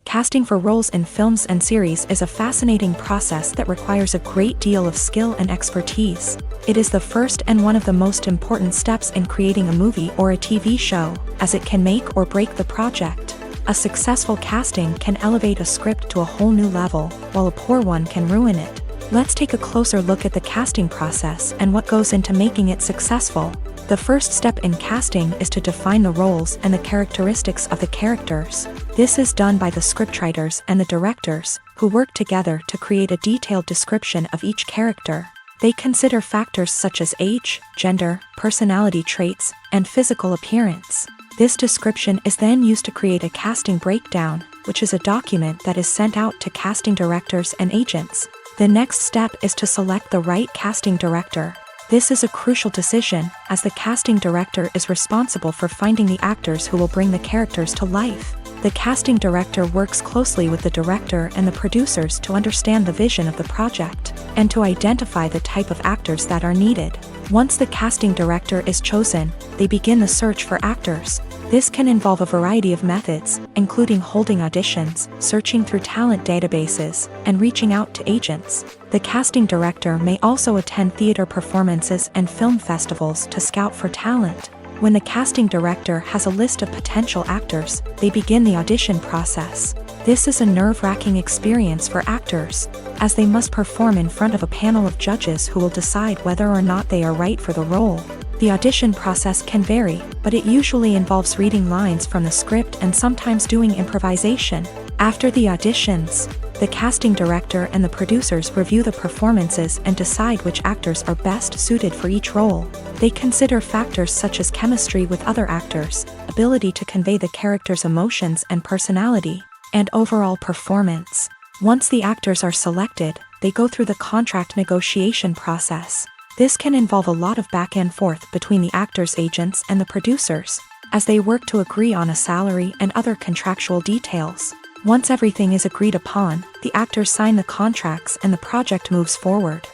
Casting for roles in films and series is a fascinating process that requires a great deal of skill and expertise. It is the first and one of the most important steps in creating a movie or a TV show, as it can make or break the project. A successful casting can elevate a script to a whole new level, while a poor one can ruin it. Let's take a closer look at the casting process and what goes into making it successful. The first step in casting is to define the roles and the characteristics of the characters. This is done by the scriptwriters and the directors, who work together to create a detailed description of each character. They consider factors such as age, gender, personality traits, and physical appearance. This description is then used to create a casting breakdown, which is a document that is sent out to casting directors and agents. The next step is to select the right casting director. This is a crucial decision, as the casting director is responsible for finding the actors who will bring the characters to life. The casting director works closely with the director and the producers to understand the vision of the project, and to identify the type of actors that are needed. Once the casting director is chosen, they begin the search for actors. This can involve a variety of methods, including holding auditions, searching through talent databases, and reaching out to agents. The casting director may also attend theater performances and film festivals to scout for talent. When the casting director has a list of potential actors, they begin the audition process. This is a nerve-wracking experience for actors, as they must perform in front of a panel of judges who will decide whether or not they are right for the role. The audition process can vary, but it usually involves reading lines from the script and sometimes doing improvisation. After the auditions, the casting director and the producers review the performances and decide which actors are best suited for each role. They consider factors such as chemistry with other actors, ability to convey the character's emotions and personality, and overall performance. Once the actors are selected, they go through the contract negotiation process. This can involve a lot of back and forth between the actors' agents and the producers, as they work to agree on a salary and other contractual details. Once everything is agreed upon, the actors sign the contracts and the project moves forward.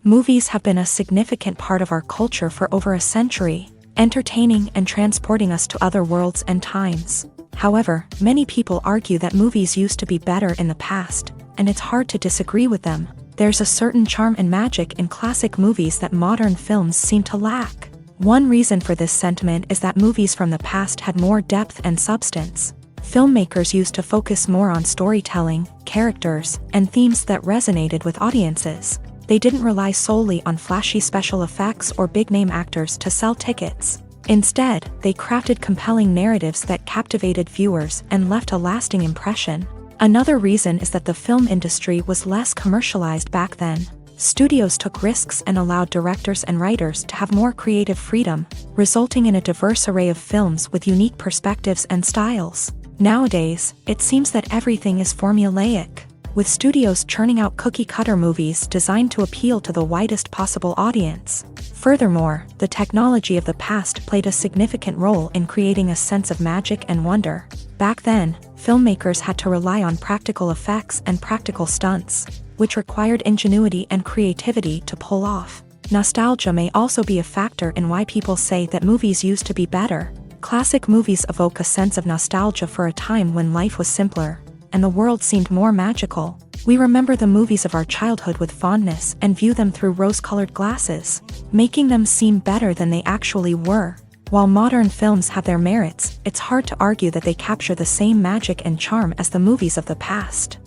Movies have been a significant part of our culture for over a century, entertaining and transporting us to other worlds and times. However, many people argue that movies used to be better in the past, and it's hard to disagree with them. There's a certain charm and magic in classic movies that modern films seem to lack. One reason for this sentiment is that movies from the past had more depth and substance. Filmmakers used to focus more on storytelling, characters, and themes that resonated with audiences. They didn't rely solely on flashy special effects or big-name actors to sell tickets. Instead, they crafted compelling narratives that captivated viewers and left a lasting impression. Another reason is that the film industry was less commercialized back then. Studios took risks and allowed directors and writers to have more creative freedom, resulting in a diverse array of films with unique perspectives and styles. Nowadays, it seems that everything is formulaic, with studios churning out cookie-cutter movies designed to appeal to the widest possible audience. Furthermore, the technology of the past played a significant role in creating a sense of magic and wonder. Back then, filmmakers had to rely on practical effects and practical stunts, which required ingenuity and creativity to pull off. Nostalgia may also be a factor in why people say that movies used to be better. Classic movies evoke a sense of nostalgia for a time when life was simpler, and the world seemed more magical. We remember the movies of our childhood with fondness and view them through rose-colored glasses, making them seem better than they actually were. While modern films have their merits, it's hard to argue that they capture the same magic and charm as the movies of the past.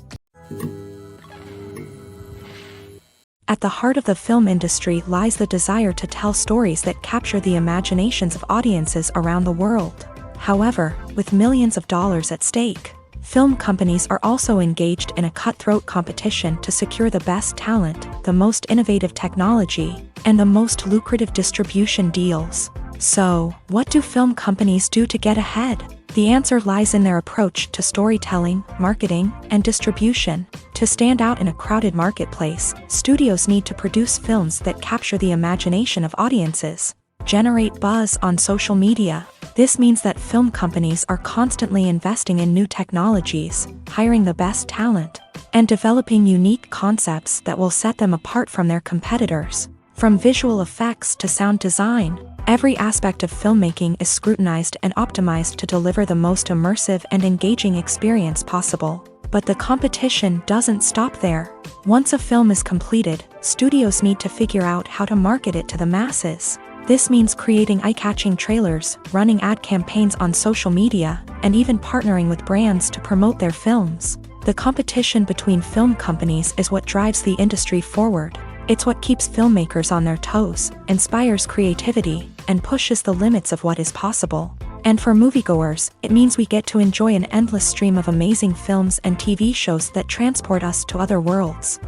At the heart of the film industry lies the desire to tell stories that capture the imaginations of audiences around the world. However, with millions of dollars at stake, film companies are also engaged in a cutthroat competition to secure the best talent, the most innovative technology, and the most lucrative distribution deals. So, what do film companies do to get ahead? The answer lies in their approach to storytelling, marketing, and distribution. To stand out in a crowded marketplace, studios need to produce films that capture the imagination of audiences, generate buzz on social media. This means that film companies are constantly investing in new technologies, hiring the best talent, and developing unique concepts that will set them apart from their competitors. From visual effects to sound design, every aspect of filmmaking is scrutinized and optimized to deliver the most immersive and engaging experience possible. But the competition doesn't stop there. Once a film is completed, studios need to figure out how to market it to the masses. This means creating eye-catching trailers, running ad campaigns on social media, and even partnering with brands to promote their films. The competition between film companies is what drives the industry forward. It's what keeps filmmakers on their toes, inspires creativity, and pushes the limits of what is possible. And for moviegoers, it means we get to enjoy an endless stream of amazing films and TV shows that transport us to other worlds.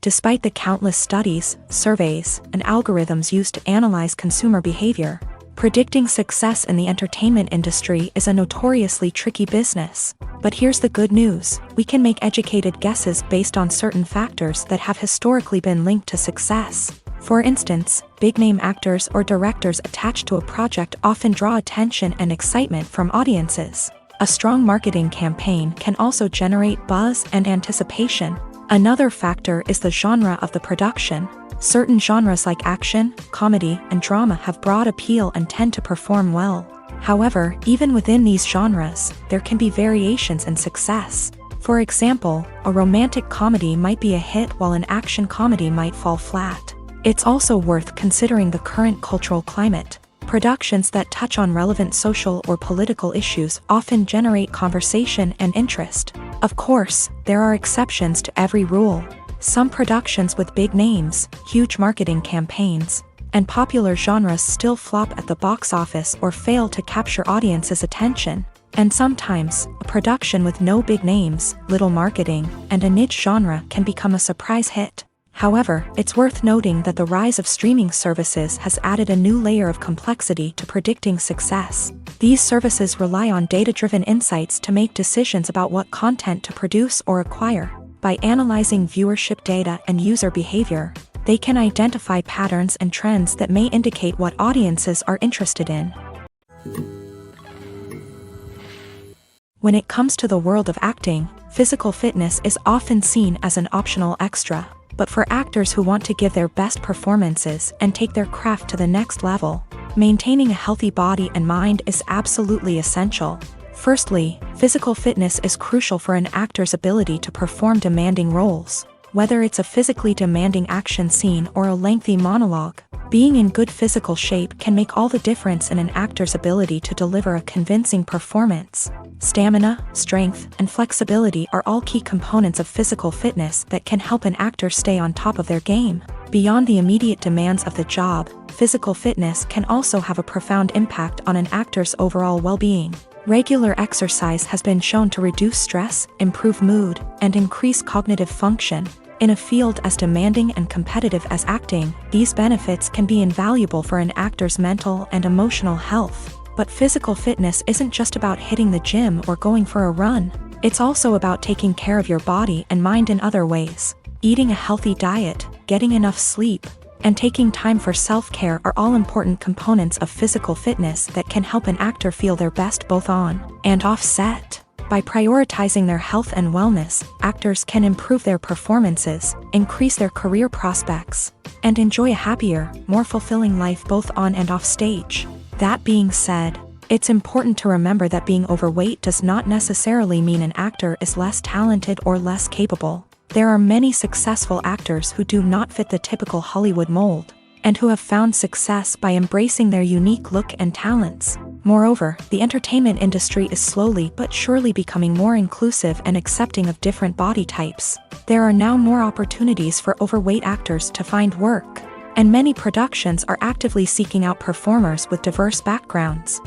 Despite the countless studies, surveys, and algorithms used to analyze consumer behavior, predicting success in the entertainment industry is a notoriously tricky business. But here's the good news: we can make educated guesses based on certain factors that have historically been linked to success. For instance, big-name actors or directors attached to a project often draw attention and excitement from audiences. A strong marketing campaign can also generate buzz and anticipation. Another factor is the genre of the production. Certain genres like action, comedy, and drama have broad appeal and tend to perform well. However, even within these genres, there can be variations in success. For example, a romantic comedy might be a hit while an action comedy might fall flat. It's also worth considering the current cultural climate. Productions that touch on relevant social or political issues often generate conversation and interest. Of course, there are exceptions to every rule. Some productions with big names, huge marketing campaigns, and popular genres still flop at the box office or fail to capture audiences' attention. And sometimes, a production with no big names, little marketing, and a niche genre can become a surprise hit. However, it's worth noting that the rise of streaming services has added a new layer of complexity to predicting success. These services rely on data-driven insights to make decisions about what content to produce or acquire. By analyzing viewership data and user behavior, they can identify patterns and trends that may indicate what audiences are interested in. When it comes to the world of acting, physical fitness is often seen as an optional extra. But for actors who want to give their best performances and take their craft to the next level, Maintaining a healthy body and mind is absolutely essential. Firstly, physical fitness is crucial for an actor's ability to perform demanding roles. Whether it's a physically demanding action scene or a lengthy monologue, being in good physical shape can make all the difference in an actor's ability to deliver a convincing performance. Stamina, strength, and flexibility are all key components of physical fitness that can help an actor stay on top of their game. Beyond the immediate demands of the job, physical fitness can also have a profound impact on an actor's overall well-being. Regular exercise has been shown to reduce stress, improve mood, and increase cognitive function. In a field as demanding and competitive as acting, these benefits can be invaluable for an actor's mental and emotional health. But physical fitness isn't just about hitting the gym or going for a run. It's also about taking care of your body and mind in other ways. Eating a healthy diet, getting enough sleep, and taking time for self-care are all important components of physical fitness that can help an actor feel their best both on and off set. By prioritizing their health and wellness, actors can improve their performances, increase their career prospects, and enjoy a happier, more fulfilling life both on and off stage. That being said, it's important to remember that being overweight does not necessarily mean an actor is less talented or less capable. There are many successful actors who do not fit the typical Hollywood mold, and who have found success by embracing their unique look and talents. Moreover, the entertainment industry is slowly but surely becoming more inclusive and accepting of different body types. There are now more opportunities for overweight actors to find work, and many productions are actively seeking out performers with diverse backgrounds.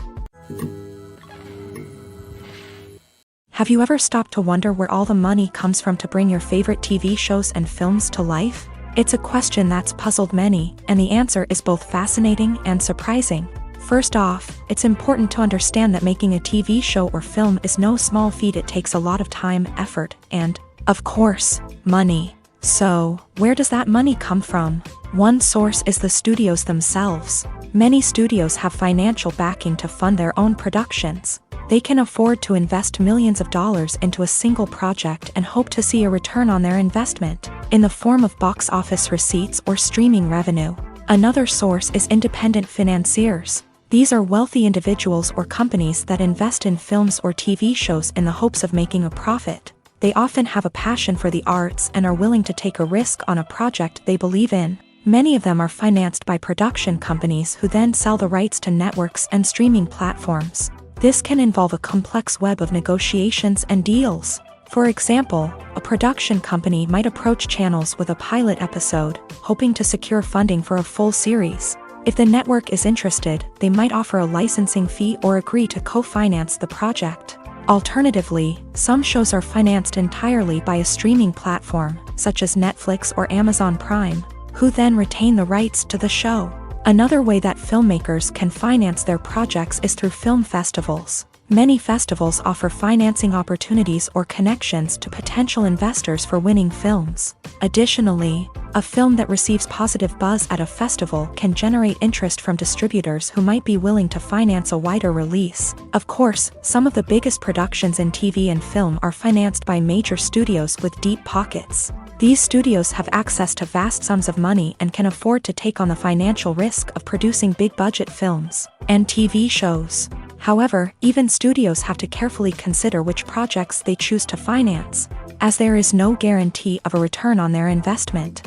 Have you ever stopped to wonder where all the money comes from to bring your favorite TV shows and films to life? It's a question that's puzzled many, and the answer is both fascinating and surprising. First off, it's important to understand that making a TV show or film is no small feat. It takes a lot of time, effort, and, of course, money. So, where does that money come from? One source is the studios themselves. Many studios have financial backing to fund their own productions. They can afford to invest millions of dollars into a single project and hope to see a return on their investment, in the form of box office receipts or streaming revenue. Another source is independent financiers. These are wealthy individuals or companies that invest in films or TV shows in the hopes of making a profit. They often have a passion for the arts and are willing to take a risk on a project they believe in. Many of them are financed by production companies who then sell the rights to networks and streaming platforms. This can involve a complex web of negotiations and deals. For example, a production company might approach channels with a pilot episode, hoping to secure funding for a full series. If the network is interested, they might offer a licensing fee or agree to co-finance the project. Alternatively, some shows are financed entirely by a streaming platform, such as Netflix or Amazon Prime, who then retain the rights to the show. Another way that filmmakers can finance their projects is through film festivals. Many festivals offer financing opportunities or connections to potential investors for winning films. Additionally, a film that receives positive buzz at a festival can generate interest from distributors who might be willing to finance a wider release. Of course, some of the biggest productions in TV and film are financed by major studios with deep pockets. These studios have access to vast sums of money and can afford to take on the financial risk of producing big-budget films and TV shows. However, even studios have to carefully consider which projects they choose to finance, as there is no guarantee of a return on their investment.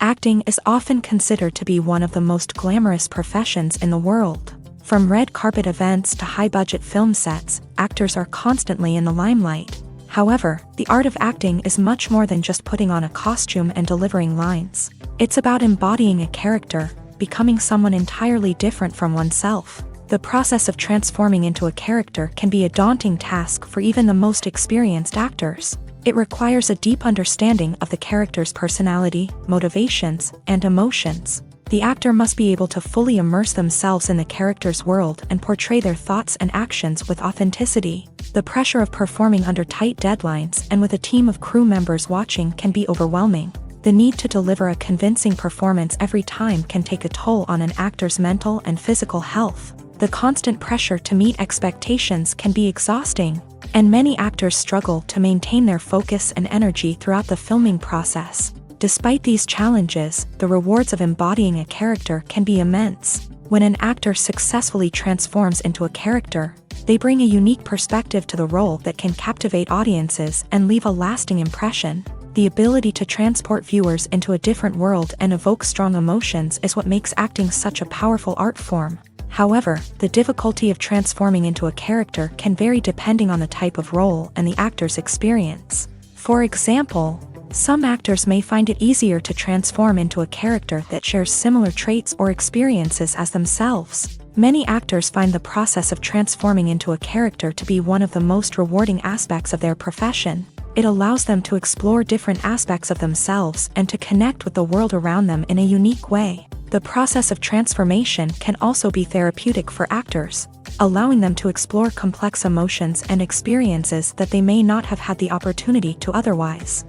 Acting is often considered to be one of the most glamorous professions in the world. From red carpet events to high-budget film sets, actors are constantly in the limelight. However, the art of acting is much more than just putting on a costume and delivering lines. It's about embodying a character, becoming someone entirely different from oneself. The process of transforming into a character can be a daunting task for even the most experienced actors. It requires a deep understanding of the character's personality, motivations, and emotions. The actor must be able to fully immerse themselves in the character's world and portray their thoughts and actions with authenticity. The pressure of performing under tight deadlines and with a team of crew members watching can be overwhelming. The need to deliver a convincing performance every time can take a toll on an actor's mental and physical health. The constant pressure to meet expectations can be exhausting, and many actors struggle to maintain their focus and energy throughout the filming process. Despite these challenges, the rewards of embodying a character can be immense. When an actor successfully transforms into a character, they bring a unique perspective to the role that can captivate audiences and leave a lasting impression. The ability to transport viewers into a different world and evoke strong emotions is what makes acting such a powerful art form. However, the difficulty of transforming into a character can vary depending on the type of role and the actor's experience. For example, some actors may find it easier to transform into a character that shares similar traits or experiences as themselves. Many actors find the process of transforming into a character to be one of the most rewarding aspects of their profession. It allows them to explore different aspects of themselves and to connect with the world around them in a unique way. The process of transformation can also be therapeutic for actors, allowing them to explore complex emotions and experiences that they may not have had the opportunity to otherwise.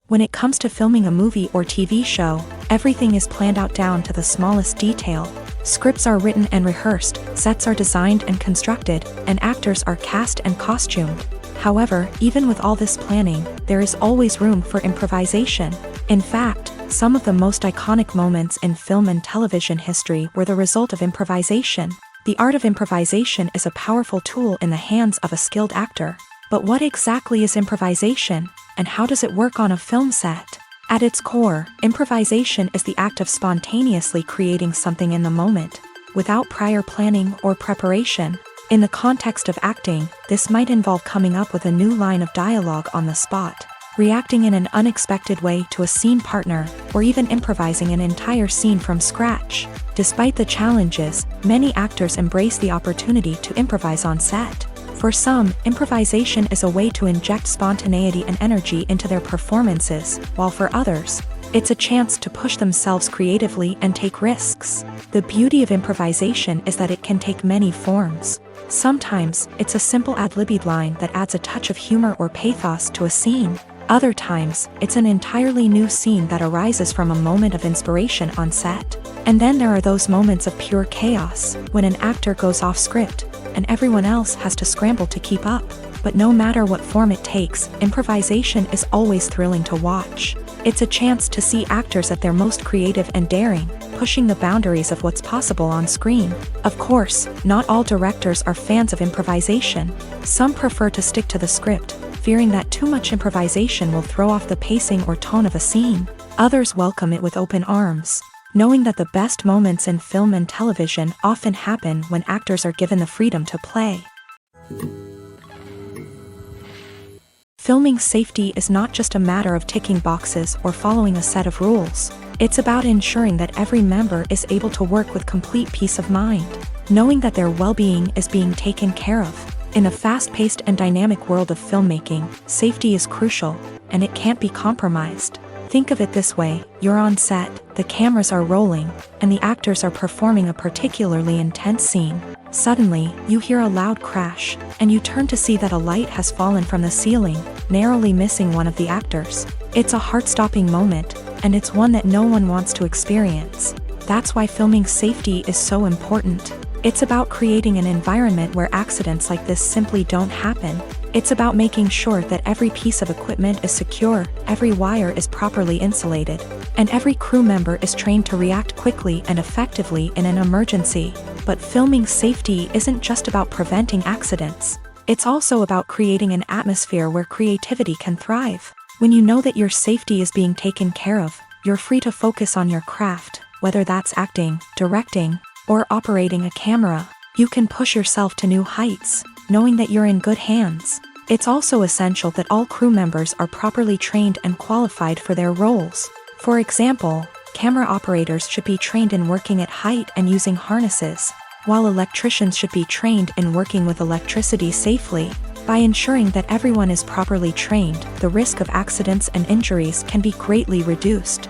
When it comes to filming a movie or TV show, everything is planned out down to the smallest detail. Scripts are written and rehearsed, sets are designed and constructed, and actors are cast and costumed. However, even with all this planning, there is always room for improvisation. In fact, some of the most iconic moments in film and television history were the result of improvisation. The art of improvisation is a powerful tool in the hands of a skilled actor. But what exactly is improvisation, and how does it work on a film set? At its core, improvisation is the act of spontaneously creating something in the moment, without prior planning or preparation. In the context of acting, this might involve coming up with a new line of dialogue on the spot, reacting in an unexpected way to a scene partner, or even improvising an entire scene from scratch. Despite the challenges, many actors embrace the opportunity to improvise on set. For some, improvisation is a way to inject spontaneity and energy into their performances, while for others, it's a chance to push themselves creatively and take risks. The beauty of improvisation is that it can take many forms. Sometimes, it's a simple ad-libbed line that adds a touch of humor or pathos to a scene. Other times, it's an entirely new scene that arises from a moment of inspiration on set. And then there are those moments of pure chaos, when an actor goes off script, and everyone else has to scramble to keep up. But no matter what form it takes, improvisation is always thrilling to watch. It's a chance to see actors at their most creative and daring, pushing the boundaries of what's possible on screen. Of course, not all directors are fans of improvisation. Some prefer to stick to the script, fearing that too much improvisation will throw off the pacing or tone of a scene. Others welcome it with open arms, knowing that the best moments in film and television often happen when actors are given the freedom to play. Filming safety is not just a matter of ticking boxes or following a set of rules. It's about ensuring that every member is able to work with complete peace of mind, knowing that their well-being is being taken care of. In a fast-paced and dynamic world of filmmaking, safety is crucial, and it can't be compromised. Think of it this way: you're on set, the cameras are rolling, and the actors are performing a particularly intense scene. Suddenly, you hear a loud crash, and you turn to see that a light has fallen from the ceiling, narrowly missing one of the actors. It's a heart-stopping moment, and it's one that no one wants to experience. That's why filming safety is so important. It's about creating an environment where accidents like this simply don't happen. It's about making sure that every piece of equipment is secure, every wire is properly insulated, and every crew member is trained to react quickly and effectively in an emergency. But filming safety isn't just about preventing accidents. It's also about creating an atmosphere where creativity can thrive. When you know that your safety is being taken care of, you're free to focus on your craft, whether that's acting, directing, or operating a camera. You can push yourself to new heights, knowing that you're in good hands. It's also essential that all crew members are properly trained and qualified for their roles. For example, camera operators should be trained in working at height and using harnesses, while electricians should be trained in working with electricity safely. By ensuring that everyone is properly trained, the risk of accidents and injuries can be greatly reduced.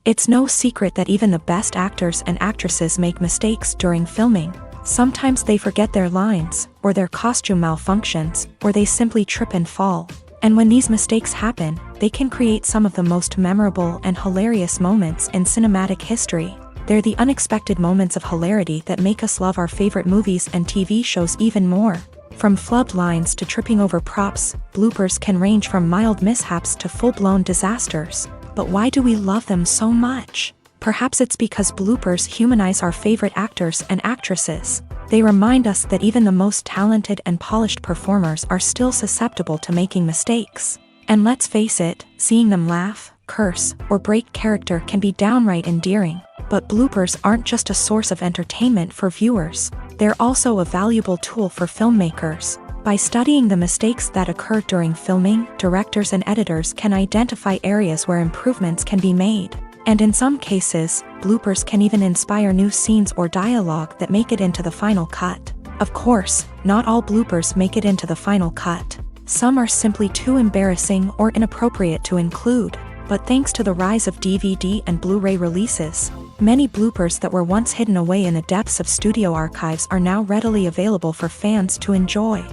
It's no secret that even the best actors and actresses make mistakes during filming. Sometimes they forget their lines, or their costume malfunctions, or they simply trip and fall. And when these mistakes happen, they can create some of the most memorable and hilarious moments in cinematic history. They're the unexpected moments of hilarity that make us love our favorite movies and TV shows even more. From flubbed lines to tripping over props, bloopers can range from mild mishaps to full-blown disasters. But why do we love them so much? Perhaps it's because bloopers humanize our favorite actors and actresses. They remind us that even the most talented and polished performers are still susceptible to making mistakes. And let's face it, seeing them laugh, curse, or break character can be downright endearing. But bloopers aren't just a source of entertainment for viewers. They're also a valuable tool for filmmakers. By studying the mistakes that occur during filming, directors and editors can identify areas where improvements can be made. And in some cases, bloopers can even inspire new scenes or dialogue that make it into the final cut. Of course, not all bloopers make it into the final cut. Some are simply too embarrassing or inappropriate to include. But thanks to the rise of DVD and Blu-ray releases, many bloopers that were once hidden away in the depths of studio archives are now readily available for fans to enjoy.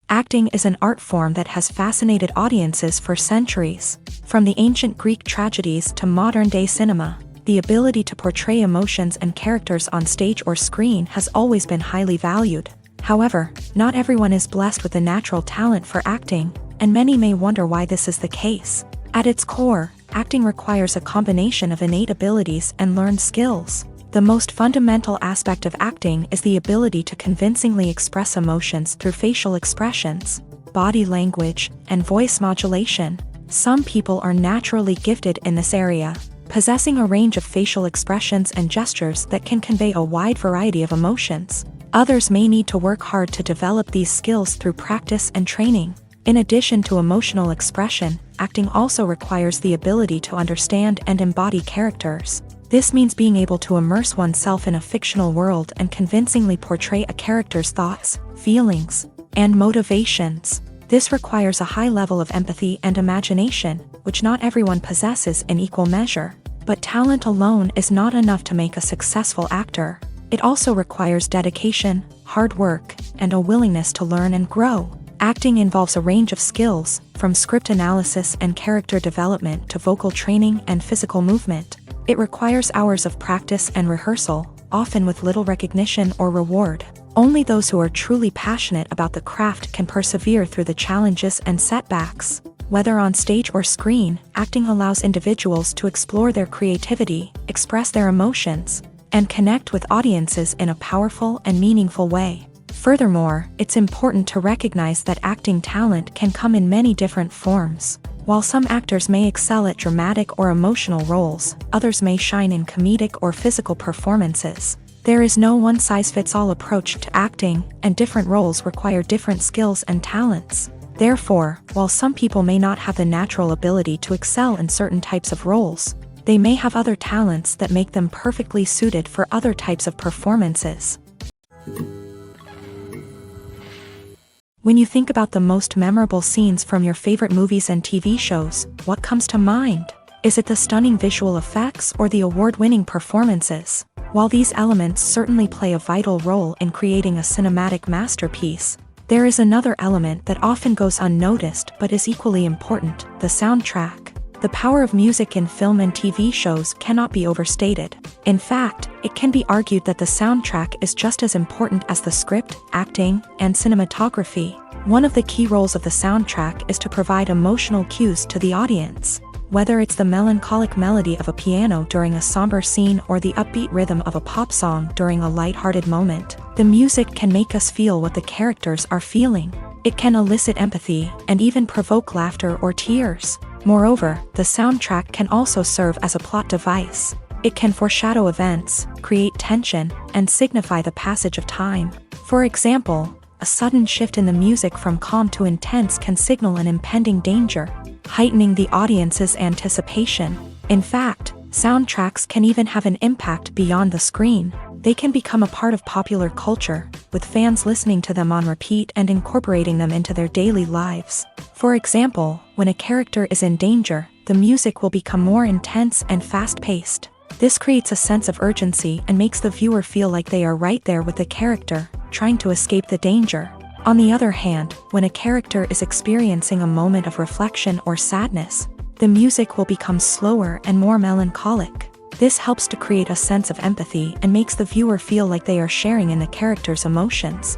Acting is an art form that has fascinated audiences for centuries. From the ancient Greek tragedies to modern-day cinema, the ability to portray emotions and characters on stage or screen has always been highly valued. However, not everyone is blessed with a natural talent for acting, and many may wonder why this is the case. At its core, acting requires a combination of innate abilities and learned skills. The most fundamental aspect of acting is the ability to convincingly express emotions through facial expressions, body language, and voice modulation. Some people are naturally gifted in this area, possessing a range of facial expressions and gestures that can convey a wide variety of emotions. Others may need to work hard to develop these skills through practice and training. In addition to emotional expression, acting also requires the ability to understand and embody characters. This means being able to immerse oneself in a fictional world and convincingly portray a character's thoughts, feelings, and motivations. This requires a high level of empathy and imagination, which not everyone possesses in equal measure. But talent alone is not enough to make a successful actor. It also requires dedication, hard work, and a willingness to learn and grow. Acting involves a range of skills, from script analysis and character development to vocal training and physical movement. It requires hours of practice and rehearsal, often with little recognition or reward. Only those who are truly passionate about the craft can persevere through the challenges and setbacks. Whether on stage or screen, acting allows individuals to explore their creativity, express their emotions, and connect with audiences in a powerful and meaningful way. Furthermore, it's important to recognize that acting talent can come in many different forms. While some actors may excel at dramatic or emotional roles, others may shine in comedic or physical performances. There is no one-size-fits-all approach to acting, and different roles require different skills and talents. Therefore, while some people may not have the natural ability to excel in certain types of roles, they may have other talents that make them perfectly suited for other types of performances. When you think about the most memorable scenes from your favorite movies and TV shows, what comes to mind? Is it the stunning visual effects or the award-winning performances? While these elements certainly play a vital role in creating a cinematic masterpiece, there is another element that often goes unnoticed but is equally important: the soundtrack. The power of music in film and TV shows cannot be overstated. In fact, it can be argued that the soundtrack is just as important as the script, acting, and cinematography. One of the key roles of the soundtrack is to provide emotional cues to the audience. Whether it's the melancholic melody of a piano during a somber scene or the upbeat rhythm of a pop song during a light-hearted moment, the music can make us feel what the characters are feeling. It can elicit empathy and even provoke laughter or tears. Moreover, the soundtrack can also serve as a plot device. It can foreshadow events, create tension, and signify the passage of time. For example, a sudden shift in the music from calm to intense can signal an impending danger, heightening the audience's anticipation. In fact, soundtracks can even have an impact beyond the screen. They can become a part of popular culture, with fans listening to them on repeat and incorporating them into their daily lives. For example, when a character is in danger, the music will become more intense and fast-paced. This creates a sense of urgency and makes the viewer feel like they are right there with the character, trying to escape the danger. On the other hand, when a character is experiencing a moment of reflection or sadness, the music will become slower and more melancholic. This helps to create a sense of empathy and makes the viewer feel like they are sharing in the character's emotions.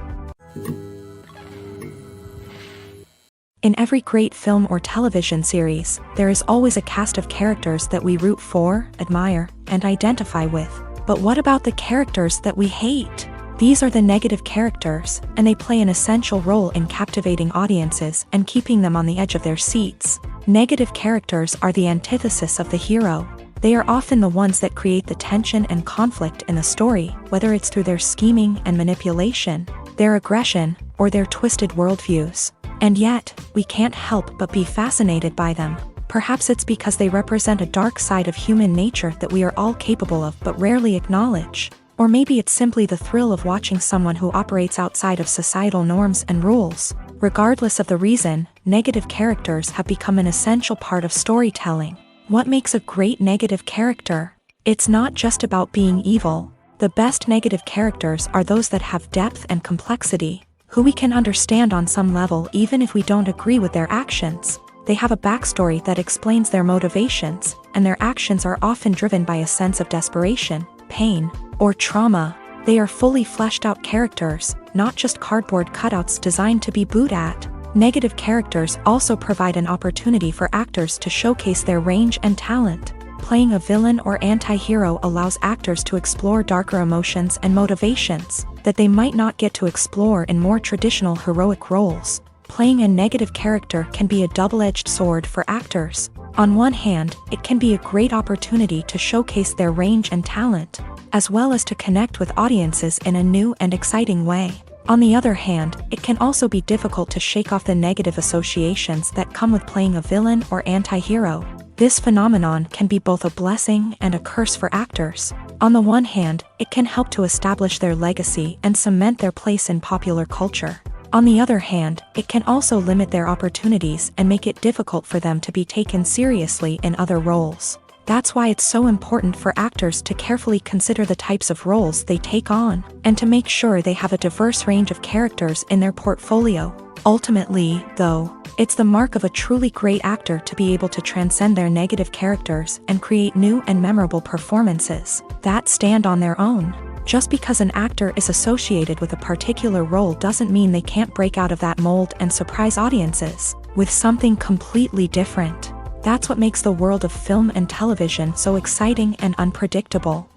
In every great film or television series, there is always a cast of characters that we root for, admire, and identify with. But what about the characters that we hate? These are the negative characters, and they play an essential role in captivating audiences and keeping them on the edge of their seats. Negative characters are the antithesis of the hero. They are often the ones that create the tension and conflict in the story, whether it's through their scheming and manipulation, their aggression, or their twisted worldviews. And yet, we can't help but be fascinated by them. Perhaps it's because they represent a dark side of human nature that we are all capable of but rarely acknowledge. Or maybe it's simply the thrill of watching someone who operates outside of societal norms and rules. Regardless of the reason, negative characters have become an essential part of storytelling. What makes a great negative character? It's not just about being evil. The best negative characters are those that have depth and complexity, who we can understand on some level even if we don't agree with their actions. They have a backstory that explains their motivations, and their actions are often driven by a sense of desperation, pain, or trauma. They are fully fleshed out characters, not just cardboard cutouts designed to be booed at. Negative characters also provide an opportunity for actors to showcase their range and talent. Playing a villain or anti-hero allows actors to explore darker emotions and motivations that they might not get to explore in more traditional heroic roles. Playing a negative character can be a double-edged sword for actors. On one hand, it can be a great opportunity to showcase their range and talent, as well as to connect with audiences in a new and exciting way. On the other hand, it can also be difficult to shake off the negative associations that come with playing a villain or anti-hero. This phenomenon can be both a blessing and a curse for actors. On the one hand, it can help to establish their legacy and cement their place in popular culture. On the other hand, it can also limit their opportunities and make it difficult for them to be taken seriously in other roles. That's why it's so important for actors to carefully consider the types of roles they take on, and to make sure they have a diverse range of characters in their portfolio. Ultimately, though, it's the mark of a truly great actor to be able to transcend their negative characters and create new and memorable performances that stand on their own. Just because an actor is associated with a particular role doesn't mean they can't break out of that mold and surprise audiences with something completely different. That's what makes the world of film and television so exciting and unpredictable.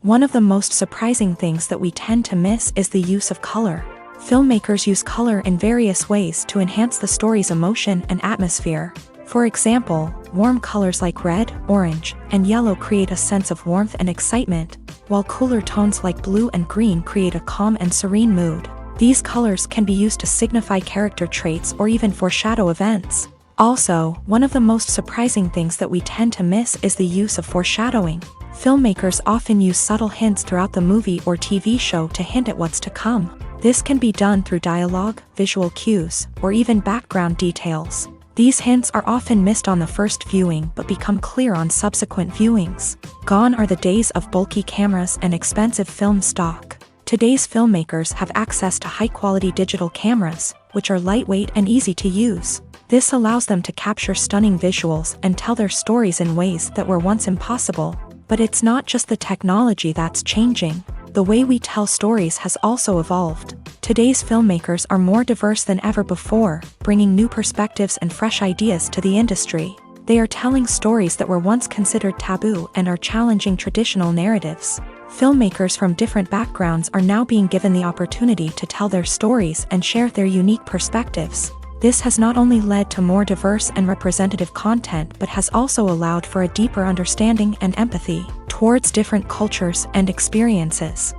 One of the most surprising things that we tend to miss is the use of color. Filmmakers use color in various ways to enhance the story's emotion and atmosphere. For example, warm colors like red, orange, and yellow create a sense of warmth and excitement, while cooler tones like blue and green create a calm and serene mood. These colors can be used to signify character traits or even foreshadow events. Also, one of the most surprising things that we tend to miss is the use of foreshadowing. Filmmakers often use subtle hints throughout the movie or TV show to hint at what's to come. This can be done through dialogue, visual cues, or even background details. These hints are often missed on the first viewing but become clear on subsequent viewings. Gone are the days of bulky cameras and expensive film stock. Today's filmmakers have access to high-quality digital cameras, which are lightweight and easy to use. This allows them to capture stunning visuals and tell their stories in ways that were once impossible. But it's not just the technology that's changing. The way we tell stories has also evolved. Today's filmmakers are more diverse than ever before, bringing new perspectives and fresh ideas to the industry. They are telling stories that were once considered taboo and are challenging traditional narratives. Filmmakers from different backgrounds are now being given the opportunity to tell their stories and share their unique perspectives. This has not only led to more diverse and representative content but has also allowed for a deeper understanding and empathy towards different cultures and experiences.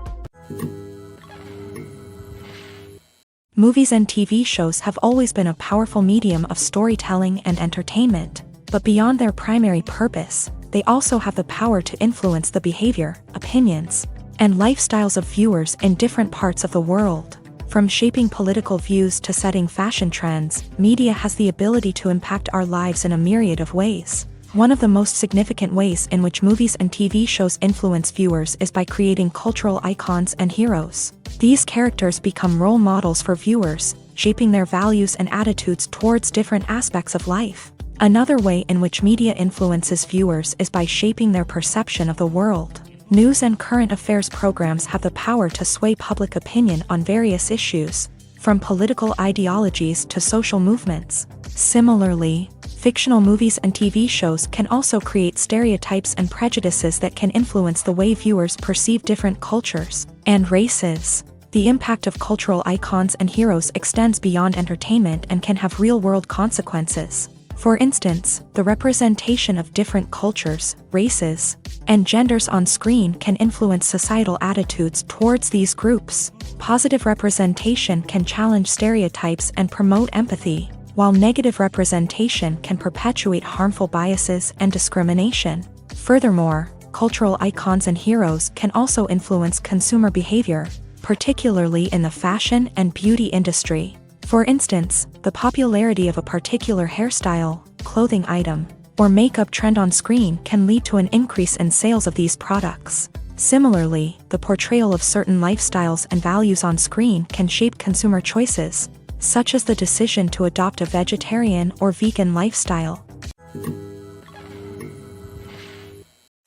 Movies and TV shows have always been a powerful medium of storytelling and entertainment, but beyond their primary purpose, they also have the power to influence the behavior, opinions, and lifestyles of viewers in different parts of the world. From shaping political views to setting fashion trends, media has the ability to impact our lives in a myriad of ways. One of the most significant ways in which movies and TV shows influence viewers is by creating cultural icons and heroes. These characters become role models for viewers, shaping their values and attitudes towards different aspects of life. Another way in which media influences viewers is by shaping their perception of the world. News and current affairs programs have the power to sway public opinion on various issues, from political ideologies to social movements. Similarly, fictional movies and TV shows can also create stereotypes and prejudices that can influence the way viewers perceive different cultures and races. The impact of cultural icons and heroes extends beyond entertainment and can have real-world consequences. For instance, the representation of different cultures, races, and genders on screen can influence societal attitudes towards these groups. Positive representation can challenge stereotypes and promote empathy, while negative representation can perpetuate harmful biases and discrimination. Furthermore, cultural icons and heroes can also influence consumer behavior, particularly in the fashion and beauty industry. For instance, the popularity of a particular hairstyle, clothing item, or makeup trend on screen can lead to an increase in sales of these products. Similarly, the portrayal of certain lifestyles and values on screen can shape consumer choices, such as the decision to adopt a vegetarian or vegan lifestyle.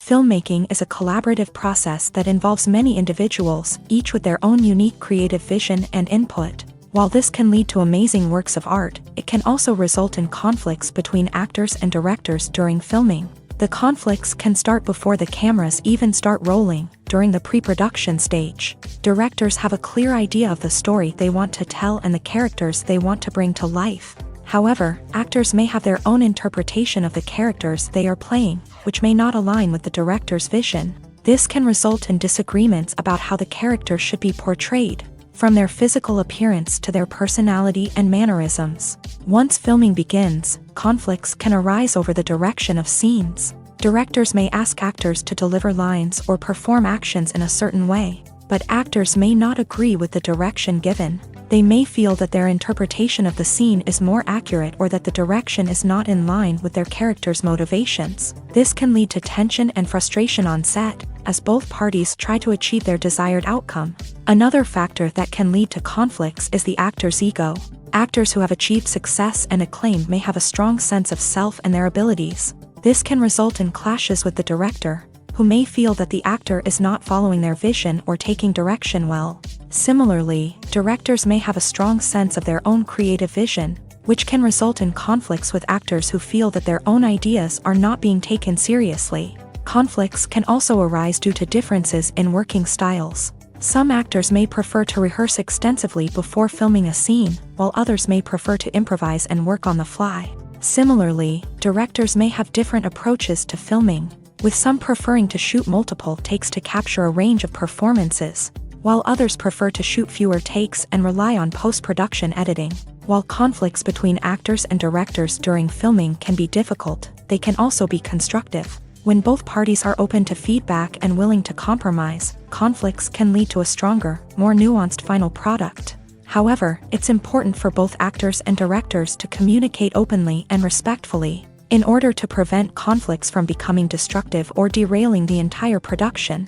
Filmmaking is a collaborative process that involves many individuals, each with their own unique creative vision and input. While this can lead to amazing works of art, it can also result in conflicts between actors and directors during filming. The conflicts can start before the cameras even start rolling, during the pre-production stage. Directors have a clear idea of the story they want to tell and the characters they want to bring to life. However, actors may have their own interpretation of the characters they are playing, which may not align with the director's vision. This can result in disagreements about how the character should be portrayed, from their physical appearance to their personality and mannerisms. Once filming begins, conflicts can arise over the direction of scenes. Directors may ask actors to deliver lines or perform actions in a certain way, but actors may not agree with the direction given. They may feel that their interpretation of the scene is more accurate or that the direction is not in line with their character's motivations. This can lead to tension and frustration on set, as both parties try to achieve their desired outcome. Another factor that can lead to conflicts is the actor's ego. Actors who have achieved success and acclaim may have a strong sense of self and their abilities. This can result in clashes with the director, who may feel that the actor is not following their vision or taking direction well. Similarly, directors may have a strong sense of their own creative vision, which can result in conflicts with actors who feel that their own ideas are not being taken seriously. Conflicts can also arise due to differences in working styles. Some actors may prefer to rehearse extensively before filming a scene, while others may prefer to improvise and work on the fly. Similarly, directors may have different approaches to filming, with some preferring to shoot multiple takes to capture a range of performances, while others prefer to shoot fewer takes and rely on post-production editing. While conflicts between actors and directors during filming can be difficult, they can also be constructive. When both parties are open to feedback and willing to compromise, conflicts can lead to a stronger, more nuanced final product. However, it's important for both actors and directors to communicate openly and respectfully, in order to prevent conflicts from becoming destructive or derailing the entire production.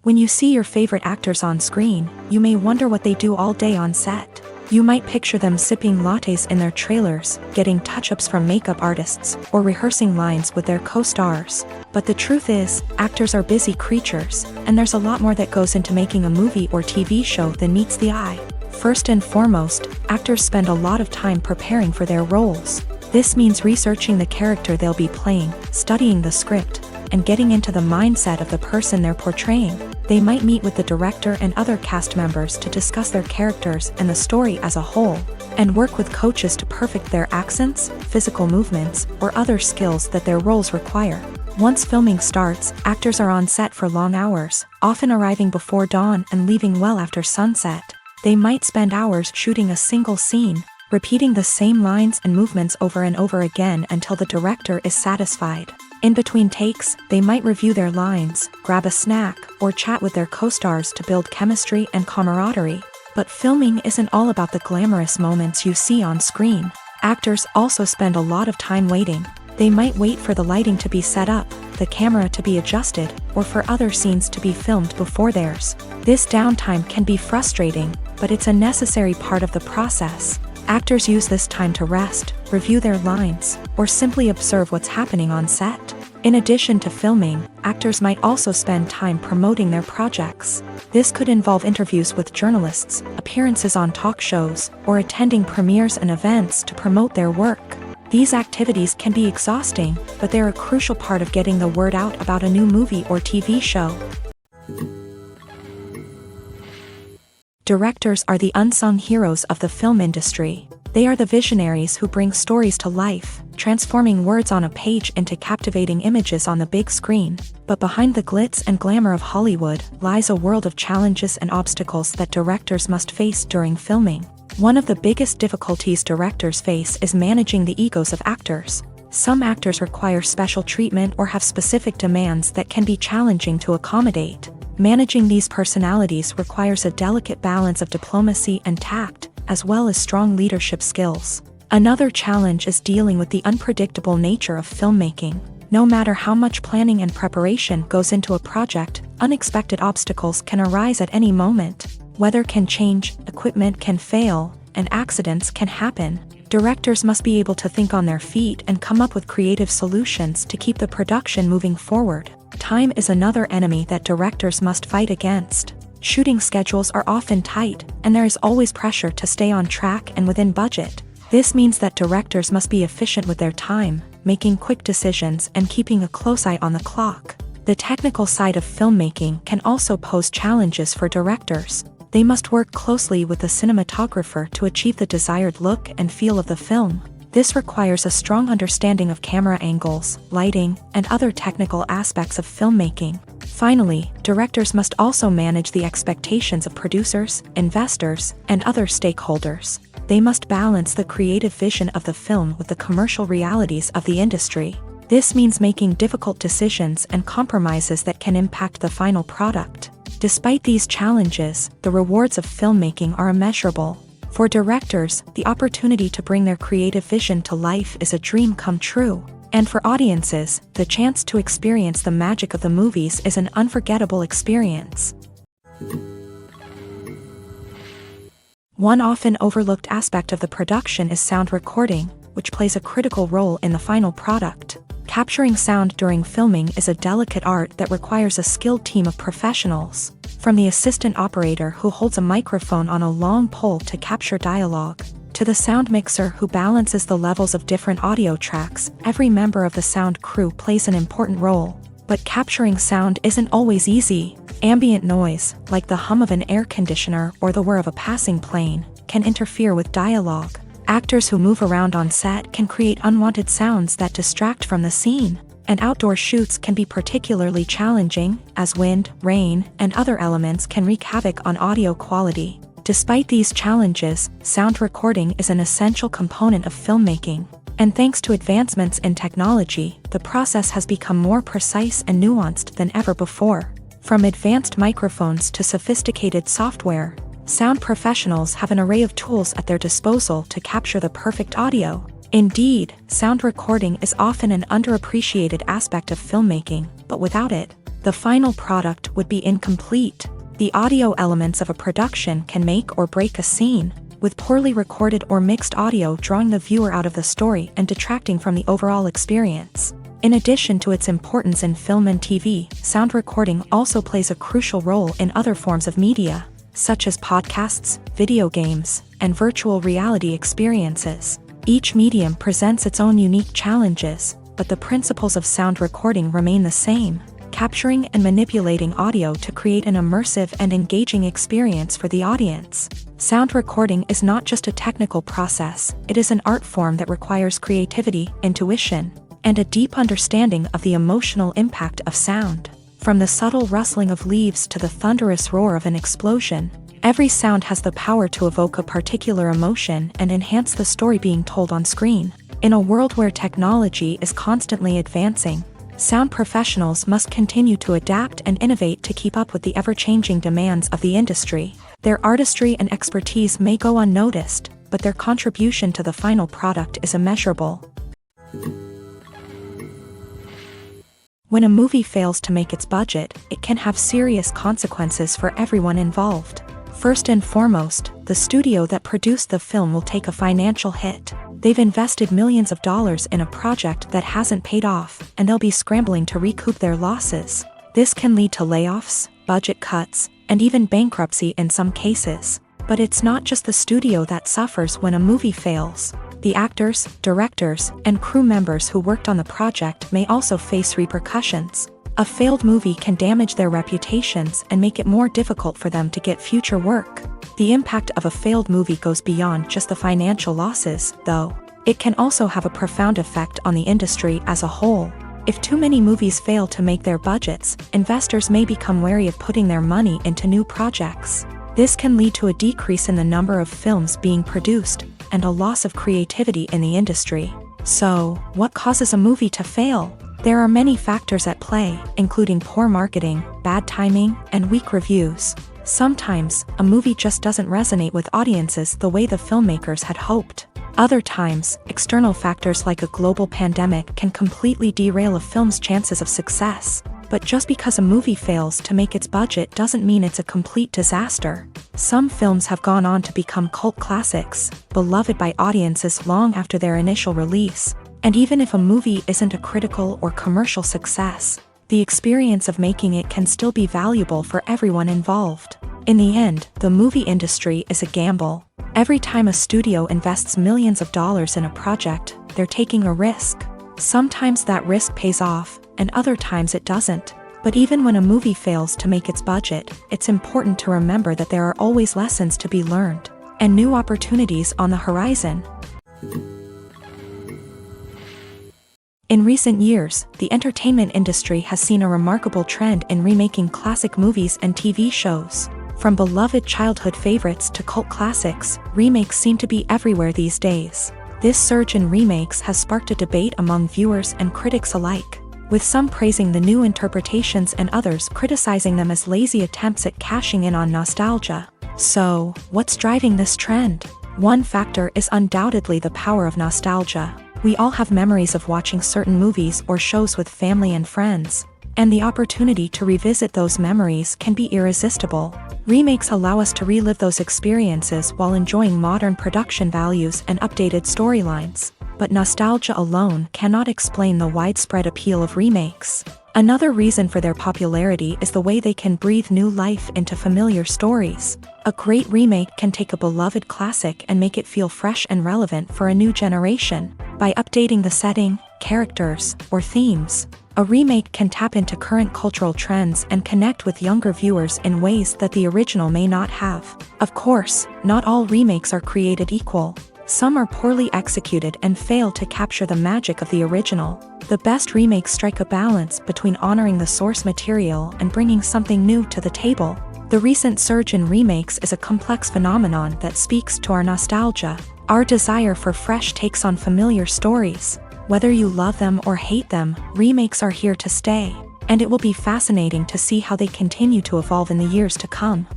When you see your favorite actors on screen, you may wonder what they do all day on set. You might picture them sipping lattes in their trailers, getting touch-ups from makeup artists, or rehearsing lines with their co-stars. But the truth is, actors are busy creatures, and there's a lot more that goes into making a movie or TV show than meets the eye. First and foremost, actors spend a lot of time preparing for their roles. This means researching the character they'll be playing, studying the script, and getting into the mindset of the person they're portraying. They might meet with the director and other cast members to discuss their characters and the story as a whole, and work with coaches to perfect their accents, physical movements, or other skills that their roles require. Once filming starts, actors are on set for long hours, often arriving before dawn and leaving well after sunset. They might spend hours shooting a single scene, repeating the same lines and movements over and over again until the director is satisfied. In between takes, they might review their lines, grab a snack, or chat with their co-stars to build chemistry and camaraderie. But filming isn't all about the glamorous moments you see on screen. Actors also spend a lot of time waiting. They might wait for the lighting to be set up, the camera to be adjusted, or for other scenes to be filmed before theirs. This downtime can be frustrating, but it's a necessary part of the process. Actors use this time to rest, review their lines, or simply observe what's happening on set. In addition to filming, actors might also spend time promoting their projects. This could involve interviews with journalists, appearances on talk shows, or attending premieres and events to promote their work. These activities can be exhausting, but they're a crucial part of getting the word out about a new movie or TV show. Directors are the unsung heroes of the film industry. They are the visionaries who bring stories to life, transforming words on a page into captivating images on the big screen. But behind the glitz and glamour of Hollywood lies a world of challenges and obstacles that directors must face during filming. One of the biggest difficulties directors face is managing the egos of actors. Some actors require special treatment or have specific demands that can be challenging to accommodate. Managing these personalities requires a delicate balance of diplomacy and tact, as well as strong leadership skills. Another challenge is dealing with the unpredictable nature of filmmaking. No matter how much planning and preparation goes into a project, unexpected obstacles can arise at any moment. Weather can change, equipment can fail, and accidents can happen. Directors must be able to think on their feet and come up with creative solutions to keep the production moving forward. Time is another enemy that directors must fight against. Shooting schedules are often tight, and there is always pressure to stay on track and within budget. This means that directors must be efficient with their time, making quick decisions and keeping a close eye on the clock. The technical side of filmmaking can also pose challenges for directors. They must work closely with the cinematographer to achieve the desired look and feel of the film. This requires a strong understanding of camera angles, lighting, and other technical aspects of filmmaking. Finally, directors must also manage the expectations of producers, investors, and other stakeholders. They must balance the creative vision of the film with the commercial realities of the industry. This means making difficult decisions and compromises that can impact the final product. Despite these challenges, the rewards of filmmaking are immeasurable. For directors, the opportunity to bring their creative vision to life is a dream come true. And for audiences, the chance to experience the magic of the movies is an unforgettable experience. One often overlooked aspect of the production is sound recording, which plays a critical role in the final product. Capturing sound during filming is a delicate art that requires a skilled team of professionals. From the assistant operator who holds a microphone on a long pole to capture dialogue, to the sound mixer who balances the levels of different audio tracks, every member of the sound crew plays an important role. But capturing sound isn't always easy. Ambient noise, like the hum of an air conditioner or the whir of a passing plane, can interfere with dialogue. Actors who move around on set can create unwanted sounds that distract from the scene. And outdoor shoots can be particularly challenging, as wind, rain, and other elements can wreak havoc on audio quality. Despite these challenges, sound recording is an essential component of filmmaking. And thanks to advancements in technology, the process has become more precise and nuanced than ever before. From advanced microphones to sophisticated software, sound professionals have an array of tools at their disposal to capture the perfect audio. Indeed, sound recording is often an underappreciated aspect of filmmaking, but without it, the final product would be incomplete. The audio elements of a production can make or break a scene, with poorly recorded or mixed audio drawing the viewer out of the story and detracting from the overall experience. In addition to its importance in film and TV, sound recording also plays a crucial role in other forms of media, such as podcasts, video games, and virtual reality experiences. Each medium presents its own unique challenges, but the principles of sound recording remain the same, capturing and manipulating audio to create an immersive and engaging experience for the audience. Sound recording is not just a technical process, it is an art form that requires creativity, intuition, and a deep understanding of the emotional impact of sound. From the subtle rustling of leaves to the thunderous roar of an explosion, every sound has the power to evoke a particular emotion and enhance the story being told on screen. In a world where technology is constantly advancing, sound professionals must continue to adapt and innovate to keep up with the ever-changing demands of the industry. Their artistry and expertise may go unnoticed, but their contribution to the final product is immeasurable. When a movie fails to make its budget, it can have serious consequences for everyone involved. First and foremost, the studio that produced the film will take a financial hit. They've invested millions of dollars in a project that hasn't paid off, and they'll be scrambling to recoup their losses. This can lead to layoffs, budget cuts, and even bankruptcy in some cases. But it's not just the studio that suffers when a movie fails. The actors, directors, and crew members who worked on the project may also face repercussions. A failed movie can damage their reputations and make it more difficult for them to get future work. The impact of a failed movie goes beyond just the financial losses, though. It can also have a profound effect on the industry as a whole. If too many movies fail to make their budgets, investors may become wary of putting their money into new projects. This can lead to a decrease in the number of films being produced, and a loss of creativity in the industry. So, what causes a movie to fail? There are many factors at play, including poor marketing, bad timing, and weak reviews. Sometimes, a movie just doesn't resonate with audiences the way the filmmakers had hoped. Other times, external factors like a global pandemic can completely derail a film's chances of success. But just because a movie fails to make its budget doesn't mean it's a complete disaster. Some films have gone on to become cult classics, beloved by audiences long after their initial release. And even if a movie isn't a critical or commercial success, the experience of making it can still be valuable for everyone involved. In the end, the movie industry is a gamble. Every time a studio invests millions of dollars in a project, they're taking a risk. Sometimes that risk pays off, and other times it doesn't. But even when a movie fails to make its budget, it's important to remember that there are always lessons to be learned, and new opportunities on the horizon. In recent years, the entertainment industry has seen a remarkable trend in remaking classic movies and TV shows. From beloved childhood favorites to cult classics, remakes seem to be everywhere these days. This surge in remakes has sparked a debate among viewers and critics alike, with some praising the new interpretations and others criticizing them as lazy attempts at cashing in on nostalgia. So, what's driving this trend? One factor is undoubtedly the power of nostalgia. We all have memories of watching certain movies or shows with family and friends, and the opportunity to revisit those memories can be irresistible. Remakes allow us to relive those experiences while enjoying modern production values and updated storylines. But nostalgia alone cannot explain the widespread appeal of remakes. Another reason for their popularity is the way they can breathe new life into familiar stories. A great remake can take a beloved classic and make it feel fresh and relevant for a new generation. By updating the setting, characters, or themes, a remake can tap into current cultural trends and connect with younger viewers in ways that the original may not have. Of course, not all remakes are created equal. Some are poorly executed and fail to capture the magic of the original. The best remakes strike a balance between honoring the source material and bringing something new to the table. The recent surge in remakes is a complex phenomenon that speaks to our nostalgia, our desire for fresh takes on familiar stories. Whether you love them or hate them, remakes are here to stay, and it will be fascinating to see how they continue to evolve in the years to come.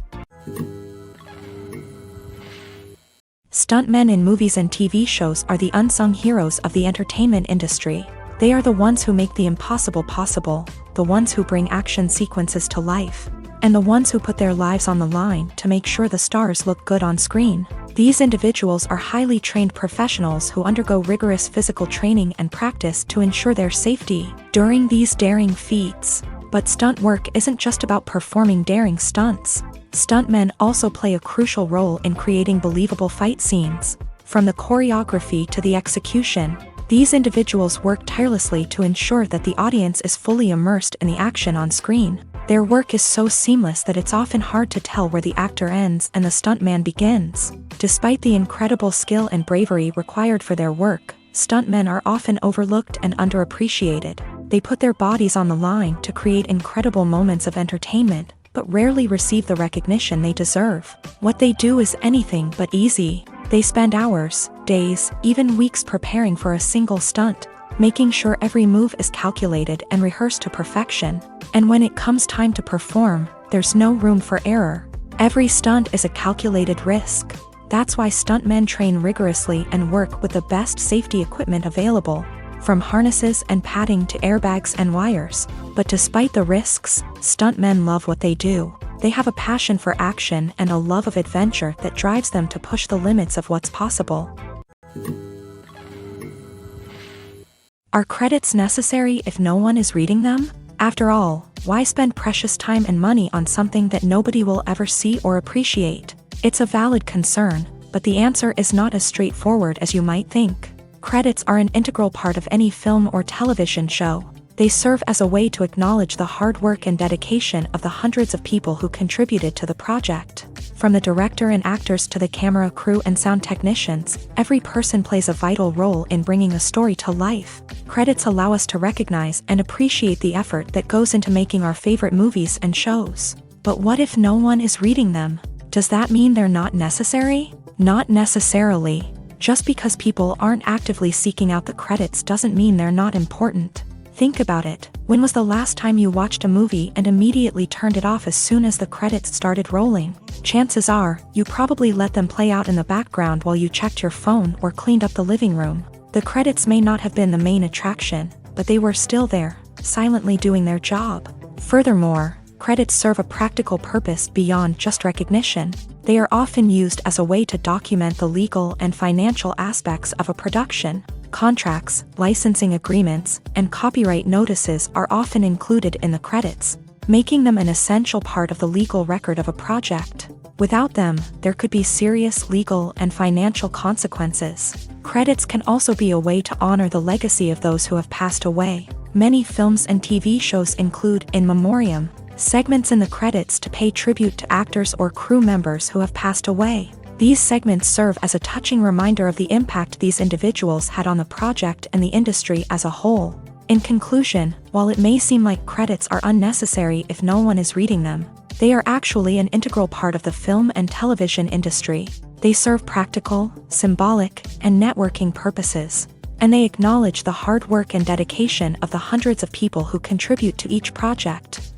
Stuntmen in movies and TV shows are the unsung heroes of the entertainment industry. They are the ones who make the impossible possible, the ones who bring action sequences to life, and the ones who put their lives on the line to make sure the stars look good on screen. These individuals are highly trained professionals who undergo rigorous physical training and practice to ensure their safety during these daring feats. But stunt work isn't just about performing daring stunts. Stuntmen also play a crucial role in creating believable fight scenes. From the choreography to the execution, these individuals work tirelessly to ensure that the audience is fully immersed in the action on screen. Their work is so seamless that it's often hard to tell where the actor ends and the stuntman begins. Despite the incredible skill and bravery required for their work, stuntmen are often overlooked and underappreciated. They put their bodies on the line to create incredible moments of entertainment, but rarely receive the recognition they deserve. What they do is anything but easy. They spend hours, days, even weeks preparing for a single stunt, making sure every move is calculated and rehearsed to perfection. And when it comes time to perform, there's no room for error. Every stunt is a calculated risk. That's why stuntmen train rigorously and work with the best safety equipment available. from harnesses and padding to airbags and wires. But despite the risks, stuntmen love what they do. They have a passion for action and a love of adventure that drives them to push the limits of what's possible. Are credits necessary if no one is reading them? After all, why spend precious time and money on something that nobody will ever see or appreciate? It's a valid concern, but the answer is not as straightforward as you might think. Credits are an integral part of any film or television show. They serve as a way to acknowledge the hard work and dedication of the hundreds of people who contributed to the project. From the director and actors to the camera crew and sound technicians, every person plays a vital role in bringing a story to life. Credits allow us to recognize and appreciate the effort that goes into making our favorite movies and shows. But what if no one is reading them? Does that mean they're not necessary? Not necessarily. Just because people aren't actively seeking out the credits doesn't mean they're not important. Think about it. When was the last time you watched a movie and immediately turned it off as soon as the credits started rolling? Chances are, you probably let them play out in the background while you checked your phone or cleaned up the living room. The credits may not have been the main attraction, but they were still there, silently doing their job. Furthermore, credits serve a practical purpose beyond just recognition. They are often used as a way to document the legal and financial aspects of a production. Contracts, licensing agreements, and copyright notices are often included in the credits, making them an essential part of the legal record of a project. Without them, there could be serious legal and financial consequences. Credits can also be a way to honor the legacy of those who have passed away. Many films and TV shows include in memoriam segments in the credits to pay tribute to actors or crew members who have passed away. These segments serve as a touching reminder of the impact these individuals had on the project and the industry as a whole. In conclusion, while it may seem like credits are unnecessary if no one is reading them, they are actually an integral part of the film and television industry. They serve practical, symbolic, and networking purposes, and they acknowledge the hard work and dedication of the hundreds of people who contribute to each project.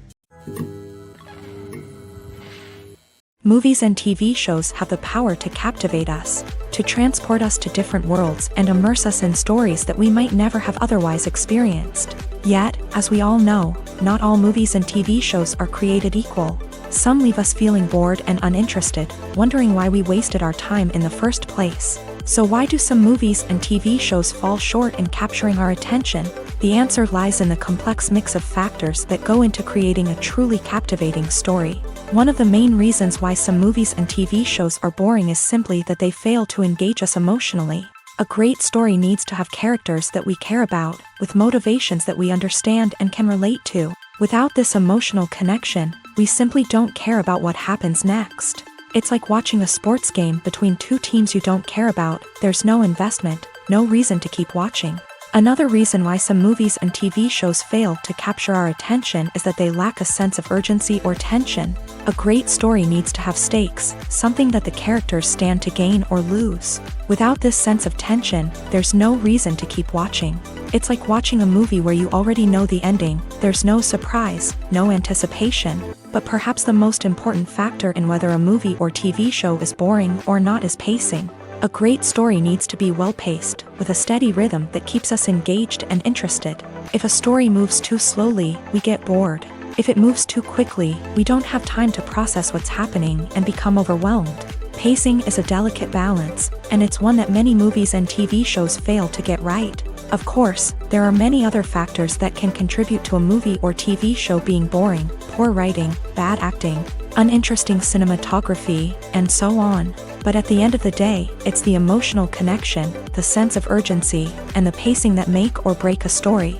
Movies and TV shows have the power to captivate us, to transport us to different worlds and immerse us in stories that we might never have otherwise experienced. Yet, as we all know, not all movies and TV shows are created equal. Some leave us feeling bored and uninterested, wondering why we wasted our time in the first place. So why do some movies and TV shows fall short in capturing our attention? The answer lies in the complex mix of factors that go into creating a truly captivating story. One of the main reasons why some movies and TV shows are boring is simply that they fail to engage us emotionally. A great story needs to have characters that we care about, with motivations that we understand and can relate to. Without this emotional connection, we simply don't care about what happens next. It's like watching a sports game between two teams you don't care about. There's no investment, no reason to keep watching. Another reason why some movies and TV shows fail to capture our attention is that they lack a sense of urgency or tension. A great story needs to have stakes, something that the characters stand to gain or lose. Without this sense of tension, there's no reason to keep watching. It's like watching a movie where you already know the ending. There's no surprise, no anticipation. But perhaps the most important factor in whether a movie or TV show is boring or not is pacing. A great story needs to be well-paced, with a steady rhythm that keeps us engaged and interested. If a story moves too slowly, we get bored. If it moves too quickly, we don't have time to process what's happening and become overwhelmed. Pacing is a delicate balance, and it's one that many movies and TV shows fail to get right. Of course, there are many other factors that can contribute to a movie or TV show being boring: poor writing, bad acting, uninteresting cinematography, and so on. But at the end of the day, it's the emotional connection, the sense of urgency, and the pacing that make or break a story.